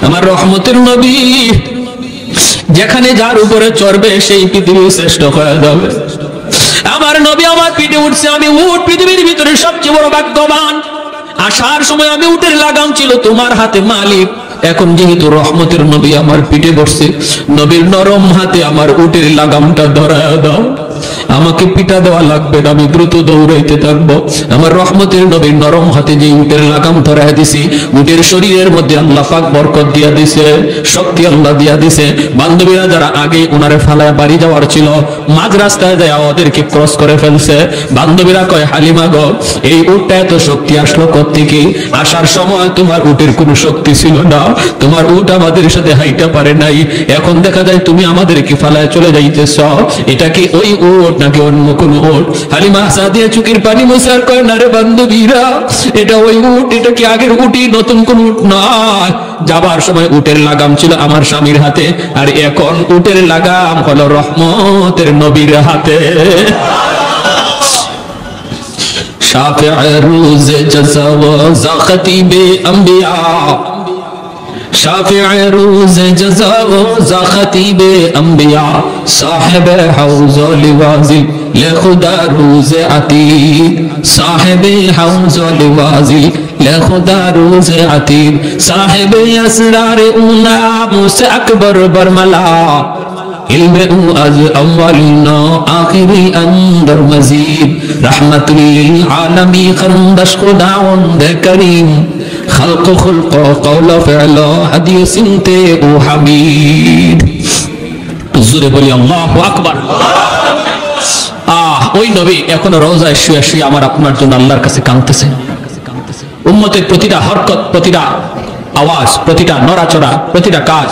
আমার রহমতের নবী যেখানে যার উপরে চড়বে সেই পৃথিবীর শ্রেষ্ঠ হয়ে যাবে। আমার নবী আমার পিঠে উঠছে, আমি উট পৃথিবীর ভিতরে সবচেয়ে বড় ভাগ্যবান। আসার সময় আমি উটের লাগাম ছিল তোমার হাতে মালিক, এখন যেহেতু রহমতের নবী আমার পিঠে বসছে, নবীর নরম হাতে আমার উটের লাগামটা ধরায় দাও, আমাকে পিটা দেওয়া লাগবে না, আমি দ্রুত দৌড়াইতে থাকবো। আমার রহমতের নবীর নরম হাতে যে উটের লাগাম ধরায় দিছি, উটের শরীরের মধ্যে আল্লাহ পাক বরকত দিয়া দিছে, শক্তি আল্লাহ দিয়া দিছে। বান্ধবীরা যারা আগে ওনারে ফালায় বাড়ি যাওয়ার ছিল, মাঝ রাস্তায় যায় ওদেরকে ক্রস করে ফেলছে। বান্ধবীরা কয়, হালিমা গো, এই উটটা এত শক্তি আসলো কোত্থেকে? আসার সময় তোমার উটের কোনো শক্তি ছিল না, তোমার উট আমাদের সাথে হাইটা পারে নাই, এখন দেখা যায় তুমি আমাদেরকে ফালায় চলে যাইতেছ, এটা কি ওই উট নাকি অন্য কোন উট? হালিমা সাদিয়া চোখের পানি মোছার কয়, না রে বান্ধবীরা, এটা ওই উট, এটা কি আগের উটই, নতুন কোন উট নয়। যাবার সময় উটের লাগাম ছিল আমার স্বামীর হাতে, আর এখন উটের লাগাম হলো রহমতের নবীর হাতে। শাফি'ে রোজে জাযা ওয়া খতিবে আম্বিয়া, শাফি'ে রোজে জাযা ওয়া খতিবে আম্বিয়া, সাহেবে হাউজ লিওয়াজি লে খুদা রোজে আতীক, সাহেবে হাউজ লিওয়াজি লে খুদা রোজে আতীক, সাহেবে আসরার উলা মুসা আকবর বরমলা, ইলমে ও আজ আউয়ালিনা আখিরি আন্দর মজিদ, রহমাতুল লিল আলামি খন্দশ খুদাউন দে করিম, খালক খুলক কওল ফিল হাদিস সিনতে ও হামিদ। জোরে বলি আল্লাহু আকবার। ওই নবী এখনো রওজায় শুয়ে শুয়ে আমার আপনার জন্য আল্লাহর কাছে কাঁদতেছে। উম্মতের প্রতিটা হরকত, প্রতিটা আওয়াজ, প্রতিটা নড়াচড়া, প্রতিটা কাজ,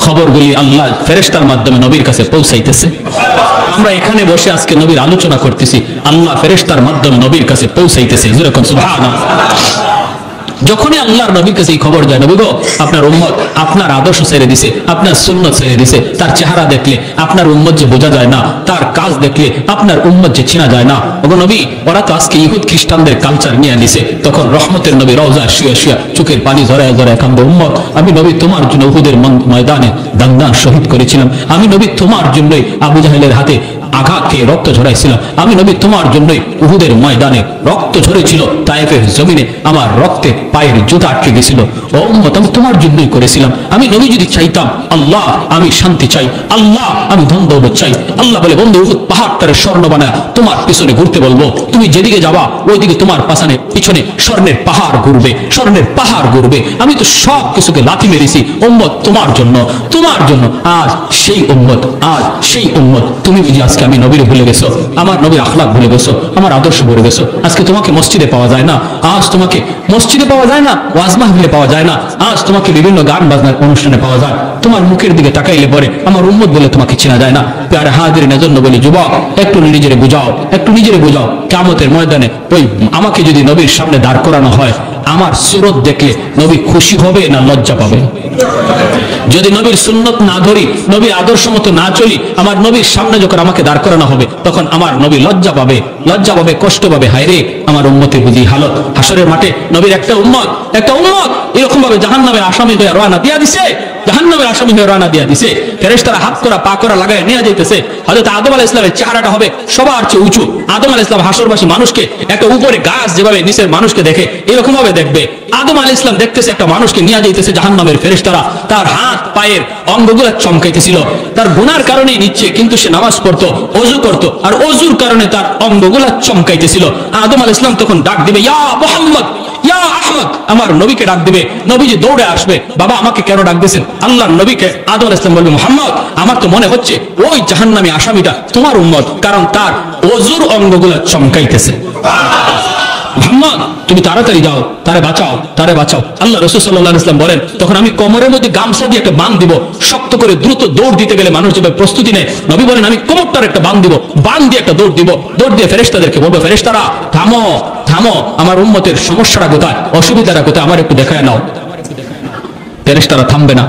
খবরগুলি আল্লাহ ফেরেশতার মাধ্যমে নবীর কাছে পৌঁছাইতেছে। আমরা এখানে বসে আজকে নবীর আলোচনা করতেছি, আল্লাহ ফেরেশতার মাধ্যমে নবীর কাছে পৌঁছাইতেছে। যেরকম সুবহানাল্লাহ। যখনই আল্লাহর নবীর কাছে এই খবর যায়, নবী গো, আপনার উম্মত আপনার আদর্শ ছেড়ে দিছে, আপনার সুন্নাত ছেড়ে দিছে, তার চেহারা দেখলে আপনার উম্মত যে বোঝা যায় না, তার কাজ দেখলে আপনার উম্মত যে চেনা যায় না। ওগো নবী, ওরা তো আজকে ইহুদ খ্রিস্টানদের কালচার নিয়ে নিছে। তখন রহমতের নবী রওজায় শুয়ে শুয়ে চোখের পানি ঝরায় ঝরায় কান্দে, উম্মত, আমি নবী তোমার জন্য উহুদের ময়দানে দান শহীদ করেছিলাম, আমি নবী তোমার জন্যই আবু জাহেলের হাতে আঘাত খেয়ে রক্ত ঝরাইছিলাম, আমি নবী তোমার জন্যই উহুদের ময়দানে রক্ত ঝরেছিল, তায়েফের জমিনে আমার রক্তে পায়ের জুতা আটকে গেছিল। ও উম্মত, আমি তোমার জন্যই করেছিলাম। আমি নবী যদি চাইতাম, আল্লাহ আমি শান্তি চাই, আল্লাহ আমি ধন দৌলত চাই, আল্লাহ বলে, বন্ধু, উহুদ পাহাড়টারে স্বর্ণ বানায় তোমার পিছনে ঘুরতে বলবো, তুমি যেদিকে যাবা ওইদিকে তোমার পিছনে স্বর্ণের পাহাড় ঘুরবে, স্বর্ণের পাহাড় ঘুরবে। আমি তো সব কিছুকে লাথি মেরেছি উম্মত তোমার জন্য, তোমার জন্য। আজ সেই উম্মত, আজ সেই উম্মত, তুমি বুঝি আজকে আমি নবীর ভুলে গেছো, আমার নবীর আখলাক ভুলে গেছো, আমার আদর্শ ভুলে গেছো। আজকে তোমাকে মসজিদে পাওয়া যায় না, আজ তোমাকে মসজিদে পাওয়া যায় না, ওয়াজ মাহফিলে পাওয়া যায় না, আজ তোমাকে বিভিন্ন গান বাজনার অনুষ্ঠানে পাওয়া যায়। তোমার মুখের দিকে তাকাইলে পরে আমার উম্মত বলে তোমাকে চেনা যায় না। প্যারে হাজির এজন্য বলি, যুবক, একটু নিজেরে বুঝাও, একটু নিজেরে বুঝাও। কিয়ামতের ময়দানে ওই আমাকে যদি নবীর সামনে দাঁড় করানো হয়, আমার সুরত দেখলে নবী খুশি হবে না লজ্জা পাবে? যদি নবীর সুন্নত না ধরি, নবীর আদর্শ মতো না চলি, আমার নবীর সামনে যখন আমাকে দাঁড় করানো হবে, তখন আমার নবী লজ্জা পাবে, লজ্জা পাবে, কষ্ট পাবে। হায় রে, আমার উম্মতের বুঝি হালত। হাসরের মাঠে নবীর একটা উম্মত এরকম ভাবে জাহান্নামে আসামি হয়ে রওনা দিয়া দিছে, জাহান্নামের আসামি হয়ে রানা দিয়া দিছে। ফেরেশতারা হাত করা পা করা লাগায় নিয়ে যাইতেছে। হযরত আদম আলাইহিস সালামের চেহারাটা হবে সবার চেয়ে উঁচু। আদম আলাইহিস সালাম হাসরবাসী মানুষকে একটা উপরে গাছ যেভাবে নিচের মানুষকে দেখে এরকম ভাবে দেখবে। আদম আলাইহিস সালাম দেখতেছে একটা মানুষকে নিয়ে যাইতেছে জাহান্নামের ফেরেশতারা, তার হাত পায়ের অঙ্গগুলো চমকাইতেছিল। তার গুনার কারণেই নিচ্ছে, কিন্তু সে নামাজ পড়তো, ওযু করতো, আর ওযুর কারণে তার অঙ্গগুলো চমকাইতেছিল। আদম আলাইহিস সালাম তখন ডাক দিবে, ইয়া মুহাম্মদ, ইয়া আহমদ, আমার নবীকে ডাক দিবে। নবীজি দৌড়ে আসবে, বাবা আমাকে কেন ডাক দিয়েছেন? আল্লাহর নবীকে। আদম আলাইহিস সালাম বলবে, মুহাম্মদ, আমার তো মনে হচ্ছে ওই জাহান্নামী আসামিটা তোমার উম্মত, কারণ তার ওযুর অঙ্গগুলো চমকাইতেছে। মুহাম্মদ, তুমি তাড়াতাড়ি যাও, তারে বাঁচাও, তারে বাঁচাও। আল্লাহ রাসূল সাল্লাল্লাহু আলাইহি ওয়াসাল্লাম বলেন, তখন আমি কোমরের মধ্যে গামছা দিয়ে একটা বাঁধ দিব। শক্ত করে দ্রুত দৌড় দিতে গেলে মানুষ যেভাবে প্রস্তুতি নেয়, নবী বলেন আমি কোমরটার একটা বাঁধ দিব, বাঁধ দিয়ে একটা দৌড় দিব। দৌড় দিয়ে ফেরেশতাদেরকে বলবো, ফেরেশতারা থামো, থামো, আমার উম্মতের সমস্যাটা কোথায়, অসুবিধাটা কোথায়, আমার একটু দেখায় নাও। ফেরেশতারা থামবে না।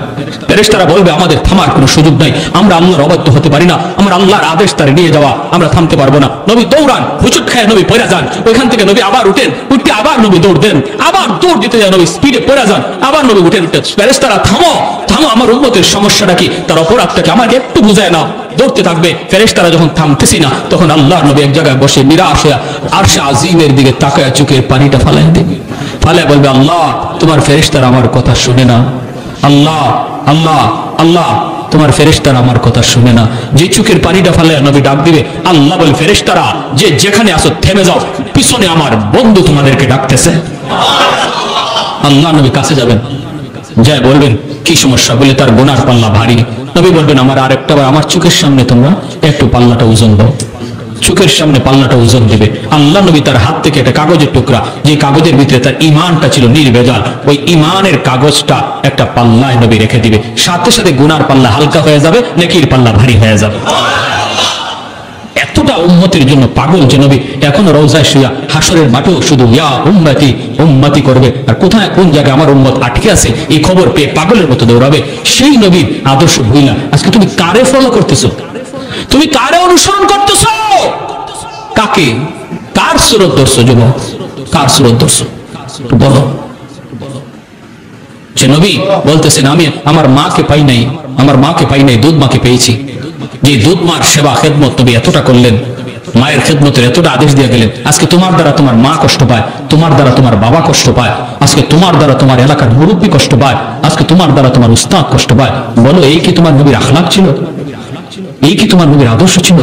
ফেরেশতারা বলবে, আমাদের থামার কোনো সুযোগ নাই, আমরা আল্লাহর অবাধ্য হতে পারি না, আমরা আল্লাহর আদেশ তারে নিয়ে যাওয়া, আমরা থামতে পারবো না। নবী দৌড়ান, হুচুট খায় নবী পড়ে যান, ওইখান থেকে নবী আবার উঠেন, উঠতে আবার নবী দৌড় দেন, আবার দৌড় দিতে যান, নবী স্পিডে পড়ে যান, আবার নবী উঠেন। ফেরেশতারা থামো, থামো, আমার উম্মতের সমস্যাটা কি, তার অপরাধটাকে আমাকে একটু বুঝায় নাও। দৌড়তে থাকবে। ফেরেশতারা যখন থামতেছি না, তখন আল্লাহর নবী এক জায়গায় বসে নিরাশ হয়ে আরশে আজিমের দিকে তাকায় চোখের পানিটা ফালায় দেবে। ফালায় বলবে, আল্লাহ, তোমার ফেরেশতারা আমার কথা শুনে না। আল্লাহ, আল্লাহ, আল্লাহ, তোমার ফেরেশতারা আমার কথা শুনে না। যে চোখের পানিটা ফেলে নবী ডাক দিবে, আল্লাহ বলে, ফেরেশতারা যে যেখানে আসো থেমে যাও, পিছনে আমার বন্ধু তোমাদেরকে ডাকতেছে। আল্লাহ নবী কাছে যাবেন, যাই বলবেন কি সমস্যা, বলে তার গুনার পাল্লা ভারী। নবী বলবেন, আমার আরেকটা বার আমার চোখের সামনে তোমরা একটু পাল্লাটা ওজন দাও। চোখের সামনে পাল্লাটা ওজন দিবে। আল্লাহ নবী তার হাত থেকে একটা কাগজের টুকরা, যে কাগজের ভিতরে তার ঈমানটা ছিল নির্ভেজাল, ওই ঈমানের কাগজটা একটা পাল্লায় নবী রেখে দিবে। সাথে সাথে গুনার পাল্লা হালকা হয়ে যাবে, নেকির পাল্লা ভারী হয়ে যাবে। এতটা উম্মতের জন্য পাগল যে নবী এখনো রওজায় শুয়া হাসরের মাঠেও শুধু ইয়া উম্মতি উম্মতি করবে। আর কোথায় কোন জায়গায় আমার উম্মত আটকে আছে এই খবর পেয়ে পাগলের মতো দৌড়াবে। সেই নবীর আদর্শ ভুইলা আজকে তুমি কারে ফলো করতেছো? তুমি কারে অনুসরণ করতেছো? কাকে, কার সুরত ধরছো? যুবক, কার সুরত ধরছো বলো। যে নবী বলতেছেন, আমি আমার মাকে পাই নাই, আমার মাকে পাই নাই, দুধ মাকে পেয়েছি। যে দুধ মার সেবা খেদমত নবী এতটা করলেন, মায়ের খেদমতের এতটা আদেশ দিয়ে গেলেন। আজকে তোমার দ্বারা তোমার মা কষ্ট পায়, তোমার দ্বারা তোমার বাবা কষ্ট পায়, আজকে তোমার দ্বারা তোমার এলাকার মুরব্বী কষ্ট পায়, আজকে তোমার দ্বারা তোমার উস্তাদ কষ্ট পায়। বলো, এই কি তোমার নবীর আখলাক ছিল? এই কি তোমার নবীর আদর্শ ছিল?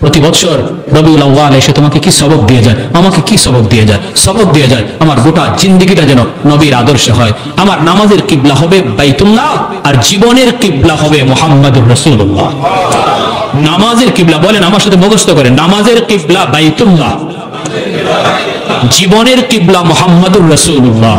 প্রতি বছর রবিউল আউয়াল এসে তোমাকে কি সবক দিয়ে যায়, আমাকে কি সবক দিয়ে যায়? সবক দিয়ে যায় আমার গোটা জিন্দেগিটা যেন নবীর আদর্শে হয়। আমার নামাজের কিবলা হবে বাইতুল্লাহ, আর জীবনের কিবলা হবে মুহাম্মদুর রাসূলুল্লাহ। নামাজের কিবলা বলেন, আমার সাথে মুখস্থ করেন, নামাজের কিবলা বাইতুল্লাহ, জীবনের কিবলা মুহাম্মদুর রাসূলুল্লাহ।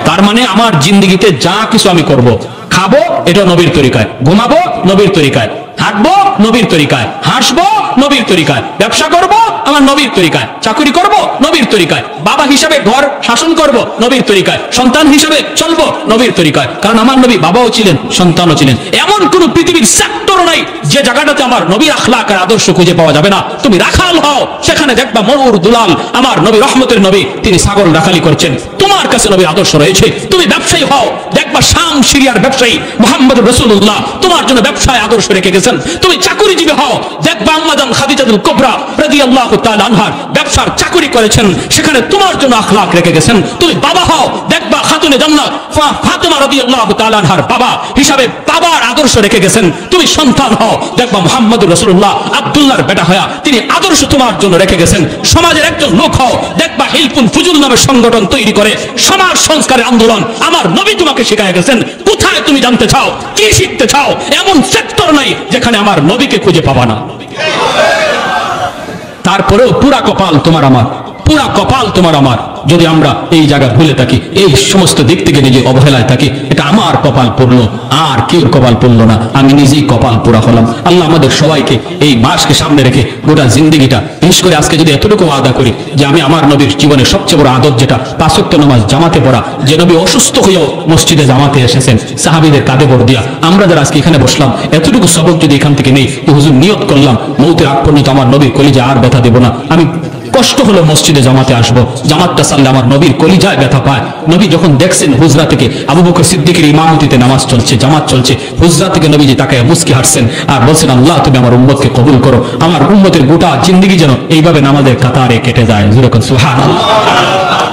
তার মানে আমার জিন্দেগিতে যা কিছু আমি করব, খাবো এটা নবীর তরিকায়, ঘুমাবো নবীর তরিকায়, হাঁটবো নবীর তরিকায়, হাসবো নবীর তরিকায়, ব্যবসা করব আমার নবীর তরিকায়, চাকরি করব নবীর তরিকায়, বাবা হিসাবে ঘর শাসন করব নবীর তরিকায়, সন্তান হিসাবে চলবো নবীর তরিকায়। কারণ আমার নবী বাবাও ছিলেন, সন্তানও ছিলেন। এমন কোন পৃথিবীর সেক্টর নাই যে জায়গাটাতে আমার নবীর আখলাক আর আদর্শ খুঁজে পাওয়া যাবে না। তুমি রাখাল হও, সেখানে দেখবা ময়ূর দুলাল আমার নবী, রহমতের নবী, তিনি ছাগল রাখালি করছেন, তোমার কাছে নবীর আদর্শ রয়েছে। তুমি ব্যবসায়ী হও, দেখবা শাম সিরিয়ার ব্যবসায়ী মুহাম্মদ রাসূলুল্লাহ তোমার জন্য ব্যবসায় আদর্শ রেখে গেছেন। তুমি চাকরিজীবী হও, দেখবা আম্মাজান খাদিজাতুল কুবরা রাদিয়াল্লাহু তাআলা আনহা ব্যবসার চাকরি করেছেন, সেখানে তোমার জন্য আখলাক রেখে গেছেন। তুমি বাবা হও, দেখবা খাতুনে জান্নাত ফাতেমা রাদিয়াল্লাহু তাআলা আনহার বাবা হিসাবে বাবার আদর্শ রেখে গেছেন। তুমি সন্তান হও, দেখবা মুহাম্মদুর রাসূলুল্লাহ আব্দুল্লাহর বেটা হয়া তিনি আদর্শ তোমার জন্য রেখে গেছেন। সমাজের একজন লোক হও, দেখবা হিলফুল ফুজুল নামের সংগঠন তৈরি করে সমাজ সংস্কারের আন্দোলন আমার নবী তোমাকে শিখায় গেছেন। কোথায় তুমি জানতে চাও, কি শিখতে চাও? এমন সেক্টর নাই যেখানে আমার নবীকে খুঁজে পাবা না। তারপরেও পুরা কপাল তোমার আমার, পুরা কপাল তোমার আমার। যদি আমরা এই জায়গা ভুলে থাকি, এই সমস্ত দিক থেকে নিজে অবহেলায় থাকি, এটা আমার কপাল পড়লো, আর কেউ কপাল পড়লো না, আমি নিজেই কপাল পোড়া হলাম। আল্লাহ আমাদের সবাইকে এই মাসকে সামনে রেখে গোটা জিন্দেগিটা, বিশেষ করে আজকে যদি এতটুকু আদা করি যে আমি আমার নবীর জীবনের সবচেয়ে বড় আদত যেটা 5 ওয়াক্ত নামাজ জামাতে পড়া, যে নবী অসুস্থ হয়েও মসজিদে জামাতে এসেছেন সাহাবীদের কাঁধে ভর দিয়া, আমরা যারা আজকে এখানে বসলাম এতটুকু সবক যদি এখান থেকে নেই, হুজুর নিয়ত করলাম মৌতের আগ পর্যন্ত আমার নবীর কলিজা আর ব্যথা দেব না, আমি কষ্ট হলো মসজিদে জামাতে আসবো, জামাতটা সাল্লে আমার নবীর কলিজায় ব্যথা পায়। নবী যখন দেখছেন হুজরা থেকে আবু বকর সিদ্দিকের ইমামতিতে নামাজ চলছে, জামাত চলছে, হুজরা থেকে নবীজি তাকায় মুস্কি হাসছেন আর বলছেন, আল্লাহ তুমি আমার উম্মতকে কবুল করো, আমার উম্মতের গোটা জিন্দেগি যেন এইভাবে নামাজের কাতারে কেটে যায়। সুবহানাল্লাহ।